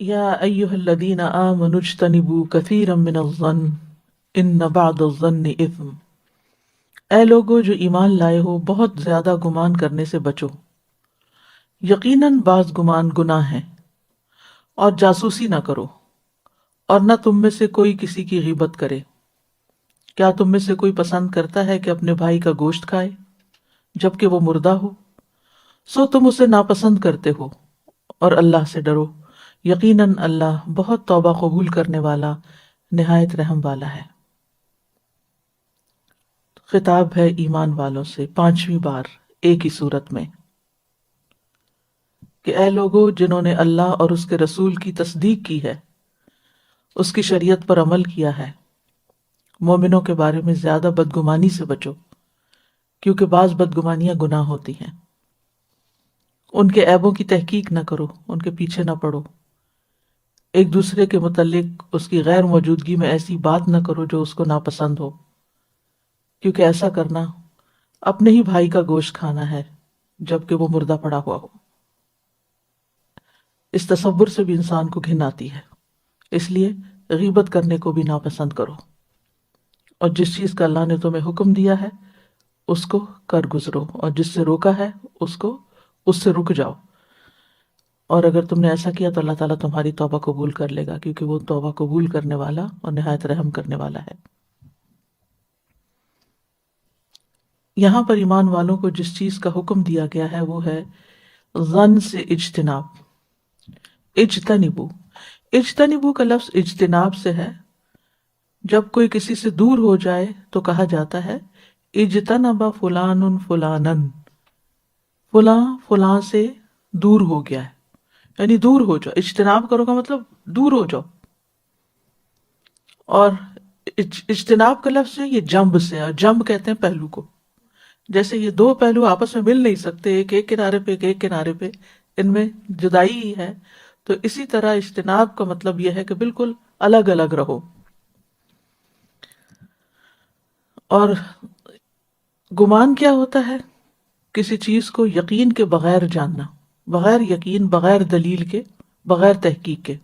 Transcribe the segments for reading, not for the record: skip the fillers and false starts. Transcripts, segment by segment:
یا ایھا الذین آمنوا اجتنبوا کثیرا من الظن ان بعض الظن اثم۔ اے لوگو جو ایمان لائے ہو، بہت زیادہ گمان کرنے سے بچو، یقیناً بعض گمان گناہ ہیں۔ اور جاسوسی نہ کرو، اور نہ تم میں سے کوئی کسی کی غیبت کرے۔ کیا تم میں سے کوئی پسند کرتا ہے کہ اپنے بھائی کا گوشت کھائے جبکہ وہ مردہ ہو؟ سو تم اسے ناپسند کرتے ہو، اور اللہ سے ڈرو، یقیناً اللہ بہت توبہ قبول کرنے والا، نہایت رحم والا ہے۔ خطاب ہے ایمان والوں سے 5ویں بار ایک ہی صورت میں، کہ اے لوگو جنہوں نے اللہ اور اس کے رسول کی تصدیق کی ہے، اس کی شریعت پر عمل کیا ہے، مومنوں کے بارے میں زیادہ بدگمانی سے بچو، کیونکہ بعض بدگمانیاں گناہ ہوتی ہیں۔ ان کے عیبوں کی تحقیق نہ کرو، ان کے پیچھے نہ پڑو، ایک دوسرے کے متعلق اس کی غیر موجودگی میں ایسی بات نہ کرو جو اس کو ناپسند ہو، کیونکہ ایسا کرنا اپنے ہی بھائی کا گوشت کھانا ہے جبکہ وہ مردہ پڑا ہوا ہو۔ اس تصور سے بھی انسان کو گھن آتی ہے، اس لیے غیبت کرنے کو بھی ناپسند کرو، اور جس چیز کا اللہ نے تمہیں حکم دیا ہے اس کو کر گزرو، اور جس سے روکا ہے اس سے رک جاؤ، اور اگر تم نے ایسا کیا تو اللہ تعالیٰ تمہاری توبہ قبول کر لے گا، کیونکہ وہ توبہ قبول کرنے والا اور نہایت رحم کرنے والا ہے۔ یہاں پر ایمان والوں کو جس چیز کا حکم دیا گیا ہے وہ ہے ظن سے اجتناب۔ اجتنبو، اجتنبو کا لفظ اجتناب سے ہے۔ جب کوئی کسی سے دور ہو جائے تو کہا جاتا ہے اجتنب فلان فلانن، فلاں فلاں سے دور ہو گیا ہے، یعنی دور ہو جاؤ۔ اجتناب کرو کا مطلب دور ہو جاؤ، اور اجتناب کا لفظ ہے یہ جنب سے، اور جنب کہتے ہیں پہلو کو۔ جیسے یہ دو پہلو آپس میں مل نہیں سکتے، ایک ایک کنارے پہ ایک کنارے پہ، ان میں جدائی ہی ہے، تو اسی طرح اجتناب کا مطلب یہ ہے کہ بالکل الگ الگ رہو۔ اور گمان کیا ہوتا ہے؟ کسی چیز کو یقین کے بغیر جاننا، بغیر یقین، بغیر دلیل کے، بغیر تحقیق کے۔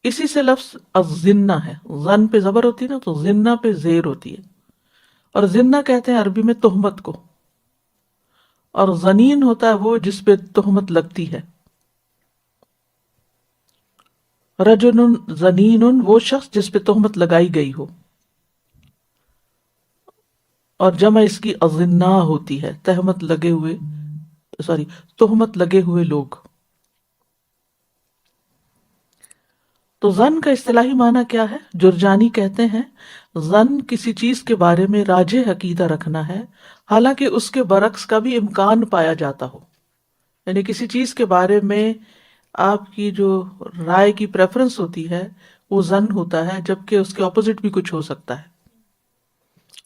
اسی سے لفظ الظنہ ہے، ظن پہ زبر ہوتی ہے نا، تو ظنہ پہ زیر ہوتی ہے، اور ظنہ کہتے ہیں عربی میں تہمت کو، اور ظنین ہوتا ہے وہ جس پہ تہمت لگتی ہے۔ رجل ظنین وہ شخص جس پہ تہمت لگائی گئی ہو، اور جمع اس کی اظناء ہوتی ہے، تہمت لگے ہوئے لوگ۔ تو ظن کا اصطلاحی معنی کیا ہے؟ جرجانی کہتے ہیں ظن کسی چیز کے بارے میں راجح عقیدہ رکھنا ہے حالانکہ اس کے برعکس کا بھی امکان پایا جاتا ہو، یعنی کسی چیز کے بارے میں آپ کی جو رائے کی پریفرنس ہوتی ہے وہ ظن ہوتا ہے، جبکہ اس کے اپوزٹ بھی کچھ ہو سکتا ہے۔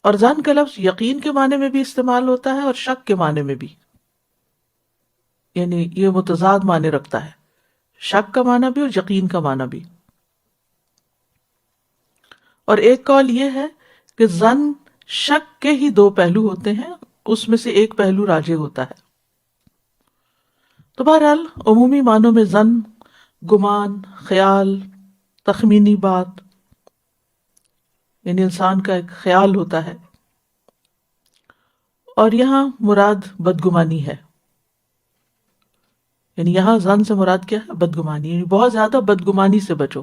اور ظن کا لفظ یقین کے معنی میں بھی استعمال ہوتا ہے اور شک کے معنی میں بھی، یعنی یہ متضاد معنی رکھتا ہے، شک کا معنی بھی اور یقین کا معنی بھی۔ اور ایک قول یہ ہے کہ ظن شک کے ہی دو پہلو ہوتے ہیں، اس میں سے ایک پہلو راجح ہوتا ہے۔ تو بہرحال عمومی معنوں میں ظن گمان، خیال، تخمینی بات، یعنی انسان کا ایک خیال ہوتا ہے، اور یہاں مراد بدگمانی ہے، یعنی یہاں ظن سے مراد کیا ہے؟ بدگمانی، یعنی بہت زیادہ بدگمانی سے بچو۔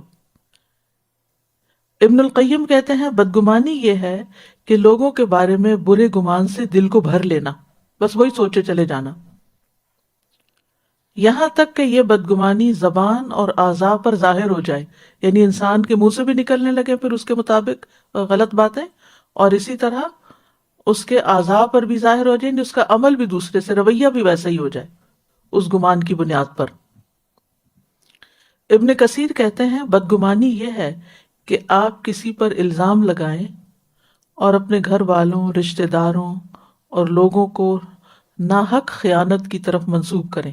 ابن القیم کہتے ہیں بدگمانی یہ ہے کہ لوگوں کے بارے میں برے گمان سے دل کو بھر لینا، بس وہی سوچے چلے جانا، یہاں تک کہ یہ بدگمانی زبان اور اعضاء پر ظاہر ہو جائے، یعنی انسان کے منہ سے بھی نکلنے لگے پھر اس کے مطابق غلط باتیں، اور اسی طرح اس کے اعضاء پر بھی ظاہر ہو جائے، یعنی اس کا عمل بھی دوسرے سے، رویہ بھی ویسا ہی ہو جائے اس گمان کی بنیاد پر۔ ابن کثیر کہتے ہیں بدگمانی یہ ہے کہ آپ کسی پر الزام لگائیں اور اپنے گھر والوں، رشتہ داروں اور لوگوں کو ناحق خیانت کی طرف منسوب کریں۔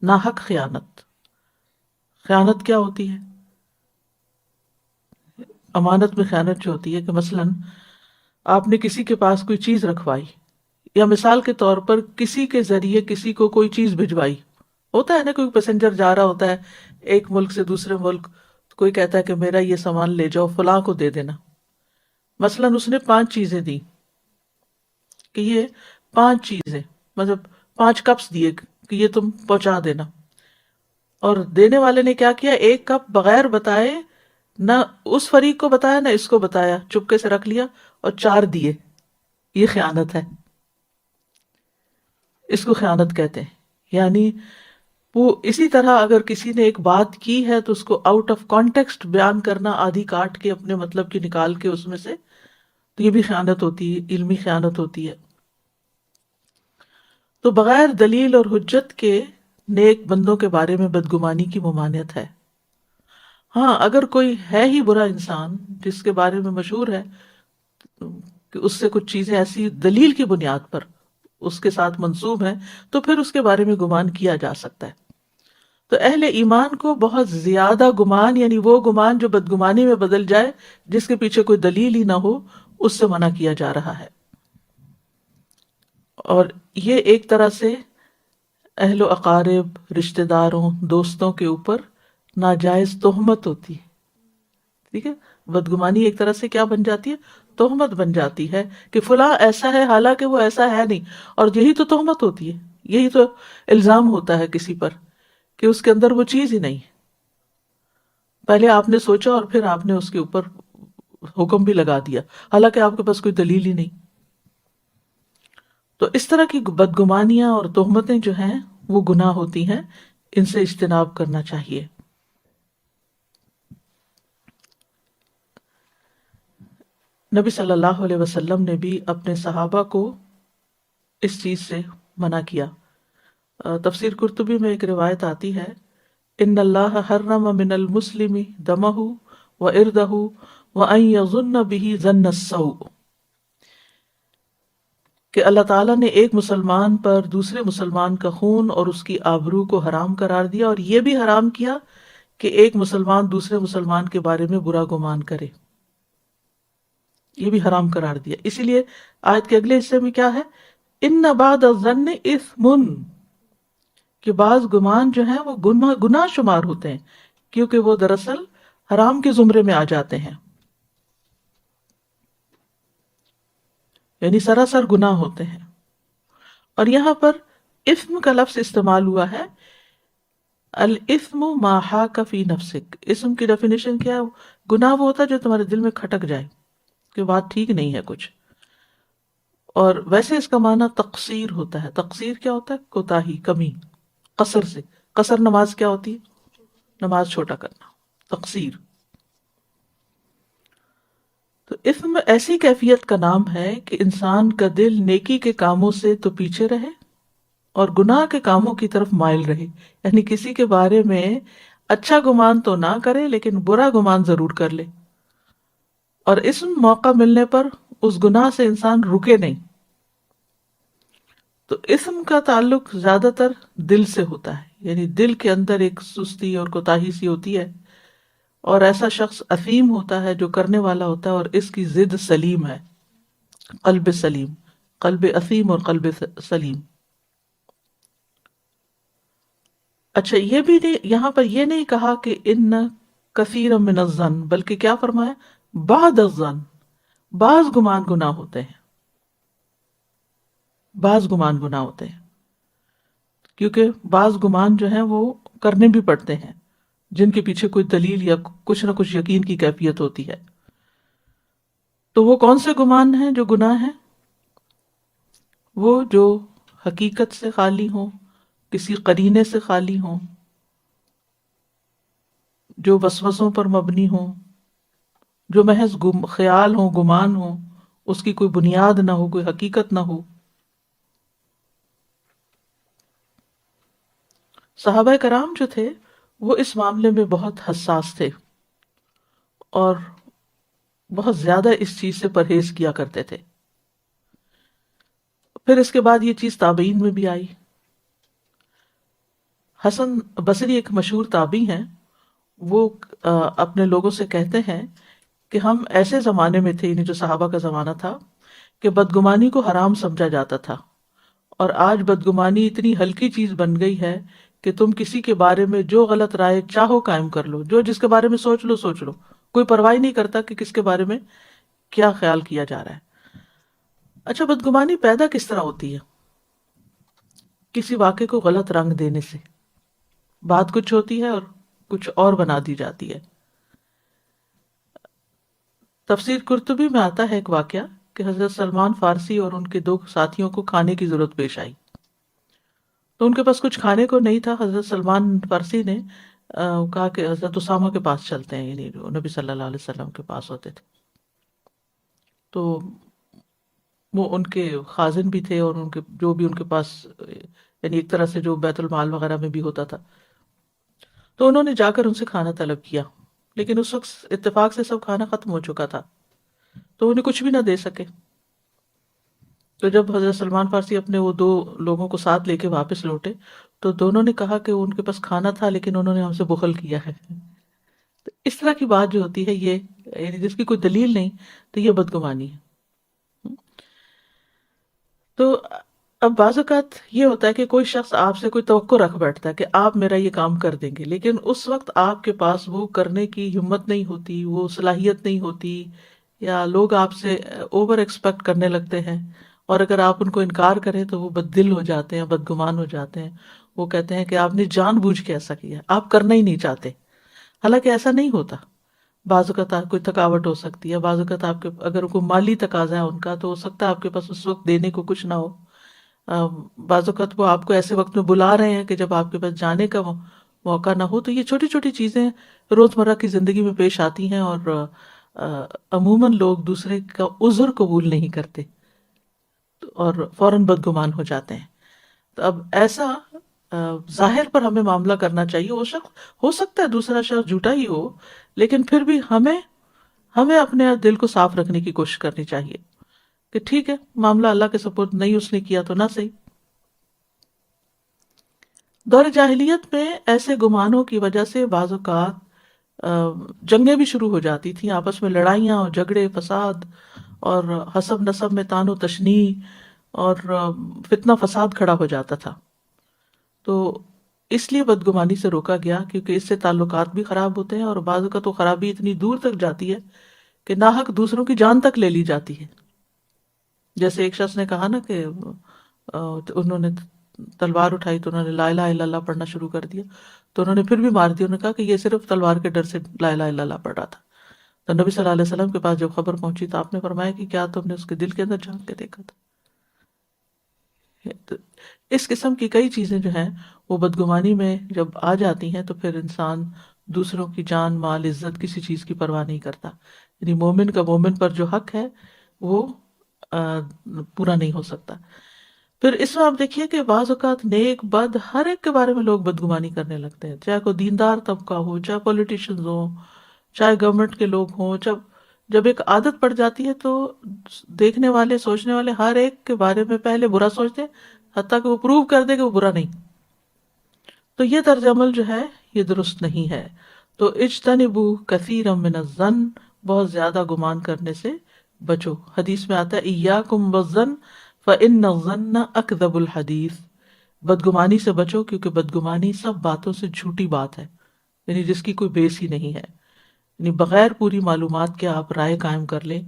ناحق خیانت، خیانت کیا ہوتی ہے؟ امانت میں خیانت جو ہوتی ہے کہ مثلاً آپ نے کسی کے پاس کوئی چیز رکھوائی، یا مثال کے طور پر کسی کے ذریعے کسی کو کوئی چیز بھجوائی، ہوتا ہے نا کوئی پیسنجر جا رہا ہوتا ہے ایک ملک سے دوسرے ملک، تو کوئی کہتا ہے کہ میرا یہ سامان لے جاؤ فلاں کو دے دینا، مثلاً اس نے 5 چیزیں دی کہ یہ 5 چیزیں، مطلب 5 کپس دیے کہ یہ تم پہنچا دینا، اور دینے والے نے کیا کیا، ایک کپ بغیر بتائے، نہ اس فریق کو بتایا نہ اس کو بتایا، چپکے سے رکھ لیا اور 4 دیے. یہ خیانت ہے، اس کو خیانت کہتے ہیں. یعنی وہ اسی طرح اگر کسی نے ایک بات کی ہے تو اس کو آؤٹ آف کانٹیکسٹ بیان کرنا، آدھی کاٹ کے اپنے مطلب کی نکال کے اس میں سے، تو یہ بھی خیانت ہوتی ہے، علمی خیانت ہوتی ہے. تو بغیر دلیل اور حجت کے نیک بندوں کے بارے میں بدگمانی کی ممانعت ہے. ہاں اگر کوئی ہے ہی برا انسان جس کے بارے میں مشہور ہے کہ اس سے کچھ چیزیں ایسی دلیل کی بنیاد پر اس کے ساتھ منسوب ہیں، تو پھر اس کے بارے میں گمان کیا جا سکتا ہے. تو اہل ایمان کو بہت زیادہ گمان، یعنی وہ گمان جو بدگمانی میں بدل جائے، جس کے پیچھے کوئی دلیل ہی نہ ہو، اس سے منع کیا جا رہا ہے. اور یہ ایک طرح سے اہل و اقارب، رشتہ داروں، دوستوں کے اوپر ناجائز تہمت ہوتی ہے. ٹھیک ہے، بدگمانی ایک طرح سے کیا بن جاتی ہے، تہمت بن جاتی ہے کہ فلاں ایسا ہے حالانکہ وہ ایسا ہے نہیں. اور یہی تو تہمت ہوتی ہے، یہی تو الزام ہوتا ہے کسی پر کہ اس کے اندر وہ چیز ہی نہیں. پہلے آپ نے سوچا اور پھر آپ نے اس کے اوپر حکم بھی لگا دیا حالانکہ آپ کے پاس کوئی دلیل ہی نہیں. تو اس طرح کی بدگمانیاں اور تہمتیں جو ہیں وہ گناہ ہوتی ہیں، ان سے اجتناب کرنا چاہیے. نبی صلی اللہ علیہ وسلم نے بھی اپنے صحابہ کو اس چیز سے منع کیا. تفسیر قرطبی میں ایک روایت آتی ہے، ان اللہ حرم من المسلم دمہ و اردہ و ان یظن به ظن السوء، کہ اللہ تعالیٰ نے ایک مسلمان پر دوسرے مسلمان کا خون اور اس کی آبرو کو حرام قرار دیا، اور یہ بھی حرام کیا کہ ایک مسلمان دوسرے مسلمان کے بارے میں برا گمان کرے. یہ بھی حرام قرار دیا. اسی لیے آیت کے اگلے حصے میں کیا ہے، ان بعد الظن اثم، کہ بعض گمان جو ہیں وہ گناہ شمار ہوتے ہیں کیونکہ وہ دراصل حرام کے زمرے میں آ جاتے ہیں، یعنی سراسر گناہ ہوتے ہیں. اور یہاں پر اثم کا لفظ استعمال ہوا ہے، الاثم ما حاک فی نفسک. اسم کی ڈیفینیشن کیا ہے، گناہ وہ ہوتا ہے جو تمہارے دل میں کھٹک جائے کہ بات ٹھیک نہیں ہے کچھ. اور ویسے اس کا معنی تقصیر ہوتا ہے. تقصیر کیا ہوتا ہے، کوتاہی، کمی. قصر سے، قصر نماز کیا ہوتی ہے، نماز چھوٹا کرنا، تقصیر. تو اثم ایسی کیفیت کا نام ہے کہ انسان کا دل نیکی کے کاموں سے تو پیچھے رہے اور گناہ کے کاموں کی طرف مائل رہے. یعنی کسی کے بارے میں اچھا گمان تو نہ کرے لیکن برا گمان ضرور کر لے، اور اسم موقع ملنے پر اس گناہ سے انسان رکے نہیں. تو اسم کا تعلق زیادہ تر دل سے ہوتا ہے، یعنی دل کے اندر ایک سستی اور کوتاہی سی ہوتی ہے، اور ایسا شخص اثیم ہوتا ہے جو کرنے والا ہوتا ہے اور اس کی ضد سلیم ہے، قلب سلیم، قلب اثیم اور قلب سلیم. اچھا یہ بھی نہیں، یہاں پر یہ نہیں کہا کہ ان کثیر من الظن، بلکہ کیا فرمایا، بعض الظن، بعض گمان گناہ ہوتے ہیں، بعض گمان گناہ ہوتے ہیں، کیونکہ بعض گمان جو ہیں وہ کرنے بھی پڑتے ہیں جن کے پیچھے کوئی دلیل یا کچھ نہ کچھ یقین کی کیفیت ہوتی ہے. تو وہ کون سے گمان ہیں جو گناہ ہیں، وہ جو حقیقت سے خالی ہوں، کسی قرینے سے خالی ہوں، جو وسوسوں پر مبنی ہوں، جو محض خیال ہوں، گمان ہوں، اس کی کوئی بنیاد نہ ہو، کوئی حقیقت نہ ہو. صحابہ کرام جو تھے وہ اس معاملے میں بہت حساس تھے اور بہت زیادہ اس چیز سے پرہیز کیا کرتے تھے. پھر اس کے بعد یہ چیز تابعین میں بھی آئی. حسن بصری ایک مشہور تابعی ہیں، وہ اپنے لوگوں سے کہتے ہیں کہ ہم ایسے زمانے میں تھے، یعنی جو صحابہ کا زمانہ تھا، کہ بدگمانی کو حرام سمجھا جاتا تھا، اور آج بدگمانی اتنی ہلکی چیز بن گئی ہے کہ تم کسی کے بارے میں جو غلط رائے چاہو قائم کر لو، جو جس کے بارے میں سوچ لو سوچ لو، کوئی پرواہ نہیں کرتا کہ کس کے بارے میں کیا خیال کیا جا رہا ہے۔ اچھا، بدگمانی پیدا کس طرح ہوتی ہے؟ کسی واقعے کو غلط رنگ دینے سے۔ بات کچھ ہوتی ہے اور کچھ اور بنا دی جاتی ہے۔ تفسیر قرطبی میں آتا ہے ایک واقعہ کہ حضرت سلمان فارسی اور ان کے 2 ساتھیوں کو کھانے کی ضرورت پیش آئی، تو ان کے پاس کچھ کھانے کو نہیں تھا۔ حضرت سلمان فارسی نے کہا کہ حضرت اسامہ کے پاس چلتے ہیں، یعنی جو نبی صلی اللہ علیہ وسلم کے پاس ہوتے تھے، تو وہ ان کے خازن بھی تھے اور ان کے جو بھی ان کے پاس یعنی ایک طرح سے جو بیت المال وغیرہ میں بھی ہوتا تھا، تو انہوں نے جا کر ان سے کھانا طلب کیا، لیکن اس وقت اتفاق سے سب کھانا ختم ہو چکا تھا، تو انہیں کچھ بھی نہ دے سکے۔ تو جب حضرت سلمان فارسی اپنے وہ 2 لوگوں کو ساتھ لے کے واپس لوٹے، تو دونوں نے کہا کہ ان کے پاس کھانا تھا لیکن انہوں نے ہم سے بخل کیا ہے۔ تو اس طرح کی بات جو ہوتی ہے، یہ یعنی جس کی کوئی دلیل نہیں، تو یہ بدگمانی ہے۔ تو اب بعض اوقات یہ ہوتا ہے کہ کوئی شخص آپ سے کوئی توقع رکھ بیٹھتا ہے کہ آپ میرا یہ کام کر دیں گے، لیکن اس وقت آپ کے پاس وہ کرنے کی ہمت نہیں ہوتی، وہ صلاحیت نہیں ہوتی، یا لوگ آپ سے اوور ایکسپیکٹ کرنے لگتے ہیں، اور اگر آپ ان کو انکار کریں تو وہ بد دل ہو جاتے ہیں، بدگمان ہو جاتے ہیں۔ وہ کہتے ہیں کہ آپ نے جان بوجھ کے ایسا کیا، آپ کرنا ہی نہیں چاہتے، حالانکہ ایسا نہیں ہوتا۔ بعض اوقات آپ کوئی تھکاوٹ ہو سکتی ہے، بعض اوقات آپ کے اگر کوئی مالی تقاضا ہے ان کا، تو ہو سکتا ہے آپ کے پاس اس وقت دینے کو کچھ نہ ہو۔ بعض اوقات وہ آپ کو ایسے وقت میں بلا رہے ہیں کہ جب آپ کے پاس جانے کا موقع نہ ہو۔ تو یہ چھوٹی چھوٹی چیزیں روزمرہ کی زندگی میں پیش آتی ہیں، اور عموماً لوگ دوسرے کا عذر قبول نہیں کرتے اور فوراً بدگمان ہو جاتے ہیں۔ تو اب ایسا ظاہر پر ہمیں معاملہ کرنا چاہیے۔ وہ شخص ہو سکتا ہے دوسرا شخص جھوٹا ہی ہو، لیکن پھر بھی ہمیں اپنے دل کو صاف رکھنے کی کوشش کرنی چاہیے کہ ٹھیک ہے، معاملہ اللہ کے سپرد، نہیں اس نے کیا تو نہ صحیح۔ دور جاہلیت میں ایسے گمانوں کی وجہ سے بعض اوقات جنگیں بھی شروع ہو جاتی تھیں، آپس میں لڑائیاں اور جھگڑے، فساد، اور حسب نسب میں طعن و تشنیع، اور فتنہ فساد کھڑا ہو جاتا تھا۔ تو اس لیے بدگمانی سے روکا گیا، کیونکہ اس سے تعلقات بھی خراب ہوتے ہیں، اور بعض اوقات تو خرابی اتنی دور تک جاتی ہے کہ ناحق دوسروں کی جان تک لے لی جاتی ہے۔ جیسے ایک شخص نے کہا نا کہ انہوں نے تلوار اٹھائی تو انہوں نے لا الہ الا اللہ پڑھنا شروع کر دیا، تو انہوں نے پھر بھی مار دیا۔ انہوں نے کہا کہ یہ صرف تلوار کے ڈر سے لا الہ الا اللہ پڑھ رہا تھا۔ تو نبی صلی اللہ علیہ وسلم کے پاس جب خبر پہنچی تو آپ نے فرمایا کہ کیا تم نے اس کے دل کے اندر جھانک کے دیکھا تھا؟ تو اس قسم کی کئی چیزیں جو ہیں وہ بدگمانی میں جب آ جاتی ہیں، تو پھر انسان دوسروں کی جان، مال، عزت، کسی چیز کی پرواہ نہیں کرتا۔ یعنی مومن کا مومن پر جو حق ہے وہ پورا نہیں ہو سکتا۔ پھر اس میں آپ دیکھیے کہ بعض اوقات نیک بد ہر ایک کے بارے میں لوگ بدگمانی کرنے لگتے ہیں، چاہے کوئی دیندار طبقہ ہو، چاہے پولیٹیشنز ہوں، چاہے گورنمنٹ کے لوگ ہوں۔ جب ایک عادت پڑ جاتی ہے تو دیکھنے والے، سوچنے والے ہر ایک کے بارے میں پہلے برا سوچتے ہیں، حتیٰ کہ وہ پروو کر دے کہ وہ برا نہیں۔ تو یہ طرز عمل جو ہے یہ درست نہیں ہے۔ تو اجتنبوا کثیرا من الظن، بہت زیادہ گمان کرنے سے بچو۔ حدیث میں آتا ہے ایاکم والظن فإن الظن اکذب الحدیث، بدگمانی سے بچو کیونکہ بدگمانی سب باتوں سے جھوٹی بات ہے، یعنی جس کی کوئی بیس ہی نہیں ہے۔ یعنی بغیر پوری معلومات کے آپ رائے قائم کر لیں،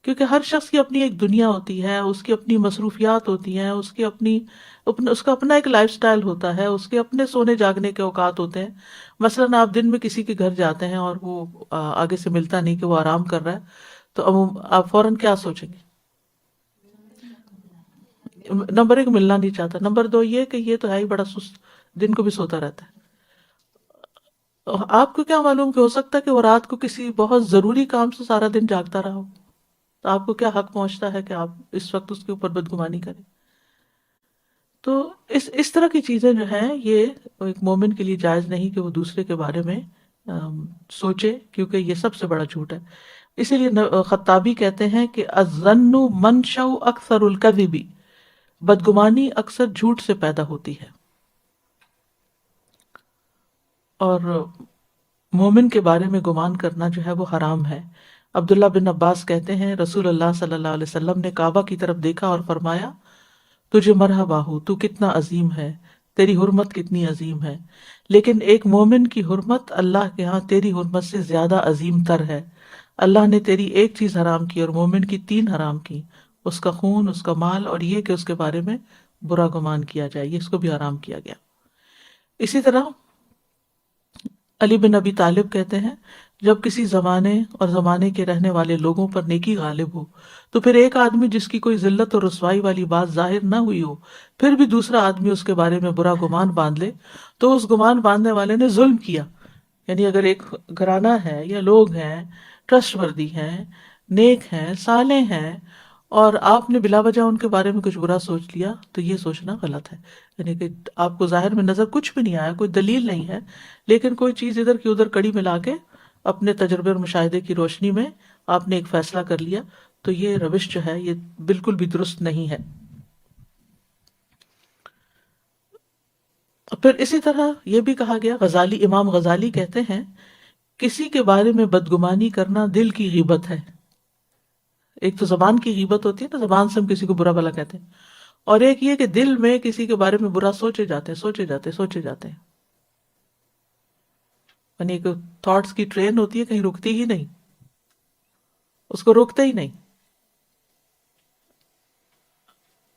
کیونکہ ہر شخص کی اپنی ایک دنیا ہوتی ہے، اس کی اپنی مصروفیات ہوتی ہیں، اس کا اپنا ایک لائف سٹائل ہوتا ہے، اس کے اپنے سونے جاگنے کے اوقات ہوتے ہیں۔ مثلاً آپ دن میں کسی کے گھر جاتے ہیں اور وہ آگے سے ملتا نہیں کہ وہ آرام کر رہا ہے، تو آپ فوراً کیا سوچیں گے؟ نمبر 1 ملنا نہیں چاہتا، نمبر 2 یہ کہ یہ تو ہے ہی بڑا سست، دن کو بھی سوتا رہتا ہے۔ آپ کو کیا معلوم کہ ہو سکتا ہے کہ وہ رات کو کسی بہت ضروری کام سے سارا دن جاگتا رہا ہو، تو آپ کو کیا حق پہنچتا ہے کہ آپ اس وقت اس کے اوپر بدگمانی کریں؟ تو اس طرح کی چیزیں جو ہیں یہ ایک مومن کے لیے جائز نہیں کہ وہ دوسرے کے بارے میں سوچے، کیونکہ یہ سب سے بڑا جھوٹ ہے۔ اسی لیے خطابی کہتے ہیں کہ الظن منشأ اکثر الکذب، بدگمانی اکثر جھوٹ سے پیدا ہوتی ہے، اور مومن کے بارے میں گمان کرنا جو ہے وہ حرام ہے۔ عبداللہ بن عباس کہتے ہیں رسول اللہ صلی اللہ علیہ وسلم نے کعبہ کی طرف دیکھا اور فرمایا تجھے مرحبا ہو، تو کتنا عظیم ہے، تیری حرمت کتنی عظیم ہے، لیکن ایک مومن کی حرمت اللہ کے ہاں تیری حرمت سے زیادہ عظیم تر ہے۔ اللہ نے تیری ایک چیز حرام کی اور مومن کی 3 حرام کی، اس کا خون، اس کا مال، اور یہ کہ اس کے بارے میں برا گمان کیا جائے، یہ اس کو بھی حرام کیا گیا۔ اسی طرح علی بن ابی طالب کہتے ہیں جب کسی زمانے اور زمانے کے رہنے والے لوگوں پر نیکی غالب ہو تو پھر ایک آدمی جس کی کوئی ذلت اور رسوائی والی بات ظاہر نہ ہوئی ہو پھر بھی دوسرا آدمی اس کے بارے میں برا گمان باندھ لے تو اس گمان باندھنے والے نے ظلم کیا۔ یعنی اگر ایک گھرانہ ہے یا لوگ ہیں ٹرسٹ وردی ہیں، نیک ہیں، صالح ہیں، اور آپ نے بلا وجہ ان کے بارے میں کچھ برا سوچ لیا تو یہ سوچنا غلط ہے۔ یعنی کہ آپ کو ظاہر میں نظر کچھ بھی نہیں آیا، کوئی دلیل نہیں ہے، لیکن کوئی چیز ادھر کی ادھر کڑی ملا کے اپنے تجربے اور مشاہدے کی روشنی میں آپ نے ایک فیصلہ کر لیا، تو یہ روش جو ہے یہ بالکل بھی درست نہیں ہے۔ پھر اسی طرح یہ بھی کہا گیا، امام غزالی کہتے ہیں کسی کے بارے میں بدگمانی کرنا دل کی غیبت ہے۔ ایک تو زبان کی غیبت ہوتی ہے نا، زبان سے ہم کسی کو برا بھلا کہتے ہیں، اور ایک یہ کہ دل میں کسی کے بارے میں برا سوچے جاتے ہیں۔ یعنی ایک تھاٹس کی ٹرین ہوتی ہے، کہیں رکتی ہی نہیں، اس کو روکتے ہی نہیں۔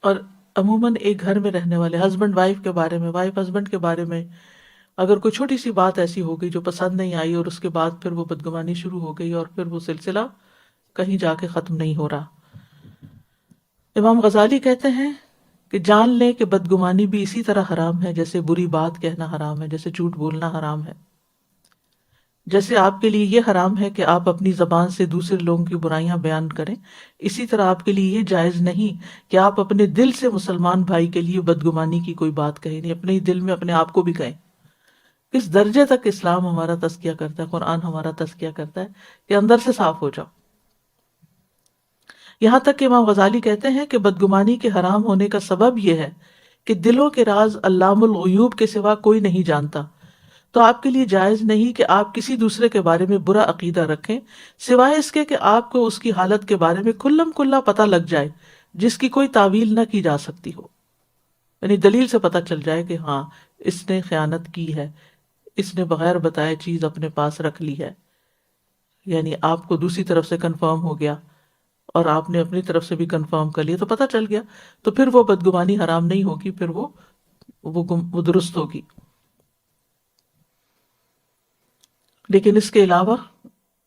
اور عموماً ایک گھر میں رہنے والے ہسبینڈ وائف کے بارے میں، وائف ہسبینڈ کے بارے میں اگر کوئی چھوٹی سی بات ایسی ہو گئی جو پسند نہیں آئی اور اس کے بعد پھر وہ بدگمانی شروع ہو گئی اور پھر وہ سلسلہ کہیں جا کے ختم نہیں ہو رہا۔ امام غزالی کہتے ہیں کہ جان لیں کہ بدگمانی بھی اسی طرح حرام ہے جیسے بری بات کہنا حرام ہے، جیسے جھوٹ بولنا حرام ہے۔ جیسے آپ کے لیے یہ حرام ہے کہ آپ اپنی زبان سے دوسرے لوگوں کی برائیاں بیان کریں، اسی طرح آپ کے لیے یہ جائز نہیں کہ آپ اپنے دل سے مسلمان بھائی کے لیے بدگمانی کی کوئی بات کہیں، نہیں اپنے ہی دل میں اپنے آپ کو بھی کہیں۔ کس درجے تک اسلام ہمارا تزکیہ کرتا ہے، قرآن ہمارا تزکیہ کرتا ہے کہ اندر سے صاف ہو جاؤ۔ یہاں تک کہ امام غزالی کہتے ہیں کہ بدگمانی کے حرام ہونے کا سبب یہ ہے کہ دلوں کے راز علام الغیوب کے سوا کوئی نہیں جانتا، تو آپ کے لیے جائز نہیں کہ آپ کسی دوسرے کے بارے میں برا عقیدہ رکھیں سوائے اس کے کہ آپ کو اس کی حالت کے بارے میں کھلم کھلا پتہ لگ جائے جس کی کوئی تعویل نہ کی جا سکتی ہو۔ یعنی دلیل سے پتہ چل جائے کہ ہاں اس نے خیانت کی ہے، اس نے بغیر بتائے چیز اپنے پاس رکھ لی ہے، یعنی آپ کو دوسری طرف سے کنفرم ہو گیا اور آپ نے اپنی طرف سے بھی کنفرم کر لیا تو پتہ چل گیا، تو پھر وہ بدگمانی حرام نہیں ہوگی، پھر وہ درست ہوگی۔ لیکن اس کے علاوہ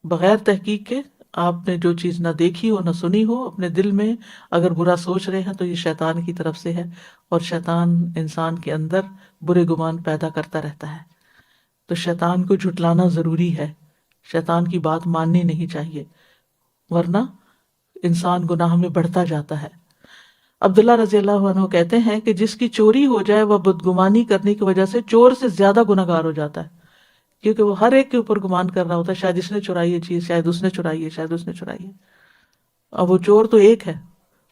بغیر تحقیق کے آپ نے جو چیز نہ دیکھی ہو نہ سنی ہو، اپنے دل میں اگر برا سوچ رہے ہیں تو یہ شیطان کی طرف سے ہے، اور شیطان انسان کے اندر برے گمان پیدا کرتا رہتا ہے۔ تو شیطان کو جھٹلانا ضروری ہے، شیطان کی بات ماننی نہیں چاہیے، ورنہ انسان گناہ میں بڑھتا جاتا ہے۔ عبداللہ رضی اللہ عنہ کہتے ہیں کہ جس کی چوری ہو جائے وہ بدگمانی کرنے کی وجہ سے چور سے زیادہ گناہگار ہو جاتا ہے، کیونکہ وہ ہر ایک کے اوپر گمان کر رہا ہوتا ہے شاید اس نے چرائی ہے چیز، شاید اس نے چرائی ہے، شاید اس نے چرائی ہے۔ اب وہ چور تو ایک ہے،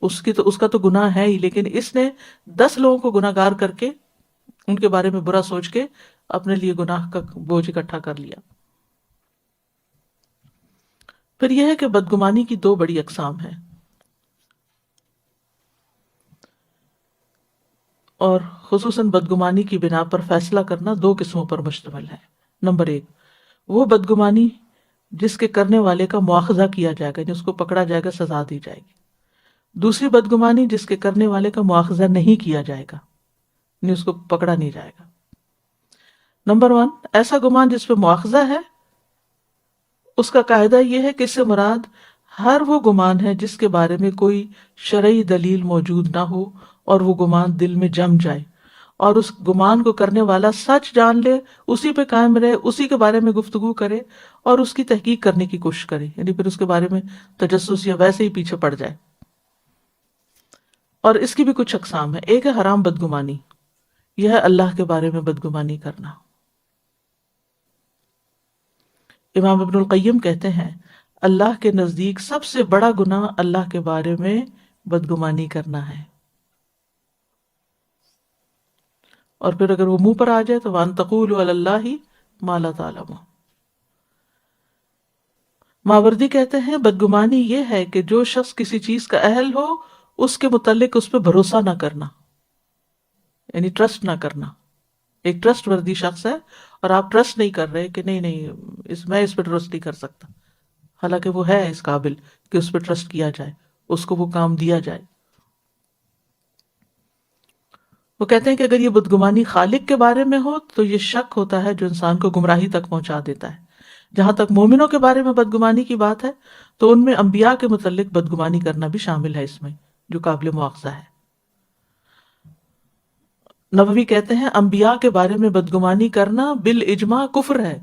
اس کا تو گناہ ہے ہی، لیکن اس نے 10 لوگوں کو گناہگار کر کے ان کے بارے میں برا سوچ کے اپنے لیے گناہ کا بوجھ اکٹھا کر لیا۔ پھر یہ ہے کہ بدگمانی کی 2 بڑی اقسام ہیں، اور خصوصاً بدگمانی کی بنا پر فیصلہ کرنا 2 قسموں پر مشتمل ہے۔ نمبر 1، وہ بدگمانی جس کے کرنے والے کا مواخذہ کیا جائے گا، جس کو پکڑا جائے گا، سزا دی جائے گی۔ دوسری بدگمانی جس کے کرنے والے کا مواخذہ نہیں کیا جائے گا، یعنی اس کو پکڑا نہیں جائے گا۔ نمبر 1، ایسا گمان جس پہ مواخذہ ہے، اس کا قاعدہ یہ ہے کہ اس سے مراد ہر وہ گمان ہے جس کے بارے میں کوئی شرعی دلیل موجود نہ ہو اور وہ گمان دل میں جم جائے اور اس گمان کو کرنے والا سچ جان لے، اسی پہ قائم رہے، اسی کے بارے میں گفتگو کرے اور اس کی تحقیق کرنے کی کوشش کرے، یعنی پھر اس کے بارے میں تجسس یا ویسے ہی پیچھے پڑ جائے۔ اور اس کی بھی کچھ اقسام ہیں۔ ایک ہے حرام بدگمانی، یہ ہے اللہ کے بارے میں بدگمانی کرنا۔ امام ابن القیم کہتے ہیں اللہ کے نزدیک سب سے بڑا گناہ اللہ کے بارے میں بدگمانی کرنا ہے، اور پھر اگر وہ منہ پر آ جائے تو وَأَن تَقُولُوا عَلَى اللَّهِ مَا لَا تَعْلَمُونَ۔ ماوردی کہتے ہیں بدگمانی یہ ہے کہ جو شخص کسی چیز کا اہل ہو اس کے متعلق اس پہ بھروسہ نہ کرنا، یعنی ٹرسٹ نہ کرنا، ایک ٹرسٹ وردی شخص ہے اور آپ ٹرسٹ نہیں کر رہے کہ نہیں نہیں میں اس پہ ٹرسٹ نہیں کر سکتا، حالانکہ وہ ہے اس قابل کہ اس پہ ٹرسٹ کیا جائے، اس کو وہ کام دیا جائے۔ وہ کہتے ہیں کہ اگر یہ بدگمانی خالق کے بارے میں ہو تو یہ شک ہوتا ہے جو انسان کو گمراہی تک پہنچا دیتا ہے۔ جہاں تک مومنوں کے بارے میں بدگمانی کی بات ہے تو ان میں انبیاء کے متعلق بدگمانی کرنا بھی شامل ہے اس میں، جو قابل مواخذہ ہے۔ نووی کہتے ہیں انبیاء کے بارے میں بدگمانی کرنا بالاجماع کفر ہے۔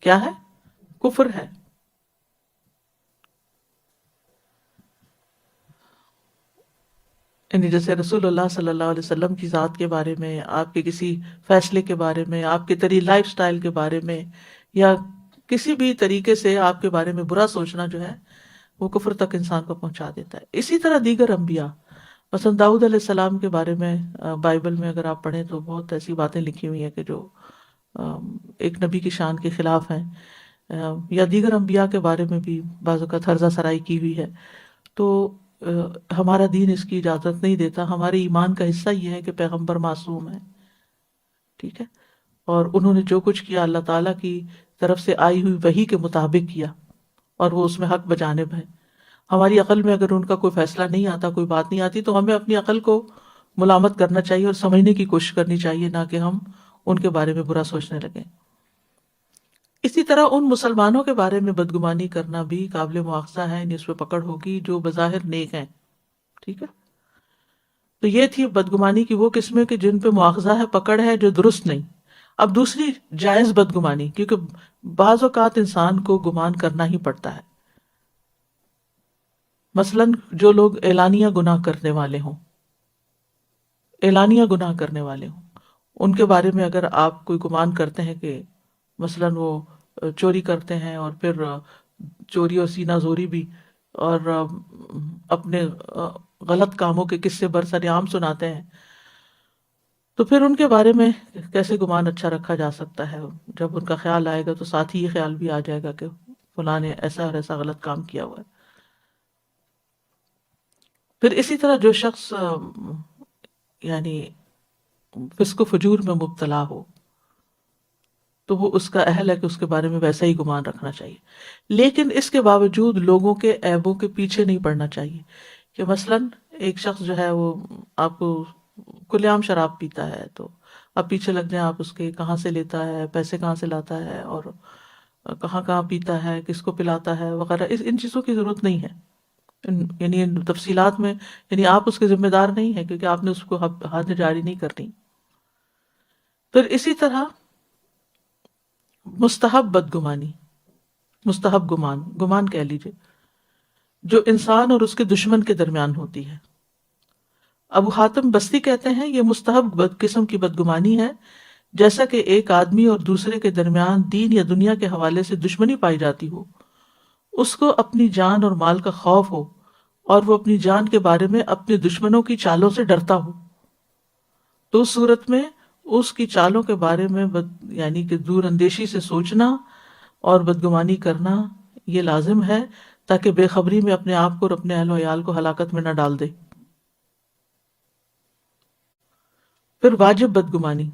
کیا ہے؟ کفر ہے۔ یعنی جیسے رسول اللہ صلی اللہ علیہ وسلم کی ذات کے بارے میں، آپ کے کسی فیصلے کے بارے میں، آپ کے لائف سٹائل کے بارے میں، یا کسی بھی طریقے سے آپ کے بارے میں برا سوچنا جو ہے وہ کفر تک انسان کو پہنچا دیتا ہے۔ اسی طرح دیگر انبیاء، مثلا داؤد علیہ السلام کے بارے میں بائبل میں اگر آپ پڑھیں تو بہت ایسی باتیں لکھی ہوئی ہیں کہ جو ایک نبی کی شان کے خلاف ہیں، یا دیگر انبیاء کے بارے میں بھی بعض اوقات ہرزہ سرائی کی ہوئی ہے۔ تو ہمارا دین اس کی اجازت نہیں دیتا۔ ہمارے ایمان کا حصہ یہ ہے کہ پیغمبر معصوم ہے، ٹھیک ہے، اور انہوں نے جو کچھ کیا اللہ تعالیٰ کی طرف سے آئی ہوئی وحی کے مطابق کیا، اور وہ اس میں حق بجانب ہے۔ ہماری عقل میں اگر ان کا کوئی فیصلہ نہیں آتا، کوئی بات نہیں آتی، تو ہمیں اپنی عقل کو ملامت کرنا چاہیے اور سمجھنے کی کوشش کرنی چاہیے، نہ کہ ہم ان کے بارے میں برا سوچنے لگیں۔ اسی طرح ان مسلمانوں کے بارے میں بدگمانی کرنا بھی قابل مواخذہ ہے، یعنی اس پہ پکڑ ہوگی جو بظاہر نیک ہیں، ٹھیک ہے۔ تو یہ تھی بدگمانی کی وہ قسمیں کہ جن پہ مواخذہ ہے، پکڑ ہے، جو درست نہیں۔ اب دوسری جائز بدگمانی، کیونکہ بعض اوقات انسان کو گمان کرنا ہی پڑتا ہے۔ مثلاً جو لوگ اعلانیہ گناہ کرنے والے ہوں، اعلانیہ گناہ کرنے والے ہوں، ان کے بارے میں اگر آپ کوئی گمان کرتے ہیں کہ مثلاً وہ چوری کرتے ہیں، اور پھر چوری اور سینہ زوری بھی، اور اپنے غلط کاموں کے قصے برسر عام سناتے ہیں، تو پھر ان کے بارے میں کیسے گمان اچھا رکھا جا سکتا ہے؟ جب ان کا خیال آئے گا تو ساتھ ہی یہ خیال بھی آ جائے گا کہ فلاں نے ایسا اور ایسا غلط کام کیا ہوا ہے۔ پھر اسی طرح جو شخص یعنی فسق و فجور میں مبتلا ہو تو وہ اس کا اہل ہے کہ اس کے بارے میں ویسا ہی گمان رکھنا چاہیے، لیکن اس کے باوجود لوگوں کے عیبوں کے پیچھے نہیں پڑنا چاہیے۔ کہ مثلاً ایک شخص جو ہے وہ آپ کو کھلے عام شراب پیتا ہے، تو آپ پیچھے لگ جائیں، آپ اس کے کہاں سے لیتا ہے، پیسے کہاں سے لاتا ہے، اور کہاں کہاں پیتا ہے، کس کو پلاتا ہے وغیرہ، ان چیزوں کی ضرورت نہیں ہے۔ یعنی ان تفصیلات میں یعنی آپ اس کے ذمہ دار نہیں ہیں، کیونکہ آپ نے اس کو حد جاری نہیں کرنی۔ پھر اسی طرح مستحب بدگمانی، مستحب گمان کہہ لیجیے، جو انسان اور اس کے دشمن کے درمیان ہوتی ہے۔ ابو حاتم بستی کہتے ہیں یہ مستحب قسم کی بدگمانی ہے، جیسا کہ ایک آدمی اور دوسرے کے درمیان دین یا دنیا کے حوالے سے دشمنی پائی جاتی ہو، اس کو اپنی جان اور مال کا خوف ہو، اور وہ اپنی جان کے بارے میں اپنے دشمنوں کی چالوں سے ڈرتا ہو، تو اس صورت میں اس کی چالوں کے بارے میں یعنی کہ دور اندیشی سے سوچنا اور بدگمانی کرنا یہ لازم ہے، تاکہ بے خبری میں اپنے آپ کو اور اپنے اہل و عیال کو ہلاکت میں نہ ڈال دے۔ پھر واجب بدگمانی،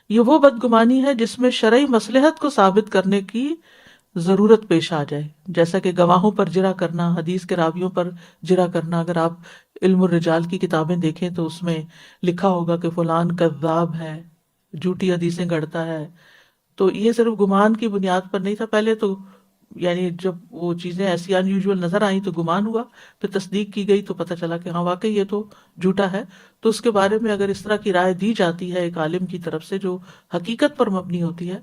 یہ وہ بدگمانی ہے جس میں شرعی مصلحت کو ثابت کرنے کی ضرورت پیش آ جائے، جیسا کہ گواہوں پر جرح کرنا، حدیث کے راویوں پر جرح کرنا۔ اگر آپ علم الرجال کی کتابیں دیکھیں تو اس میں لکھا ہوگا کہ فلان کذاب ہے، جھوٹی حدیثیں گڑتا ہے، تو یہ صرف گمان کی بنیاد پر نہیں تھا۔ پہلے تو یعنی جب وہ چیزیں ایسی ان یوزول نظر آئیں تو گمان ہوا، پھر تصدیق کی گئی تو پتہ چلا کہ ہاں واقعی یہ تو جھوٹا ہے۔ تو اس کے بارے میں اگر اس طرح کی رائے دی جاتی ہے ایک عالم کی طرف سے جو حقیقت پر مبنی ہوتی ہے،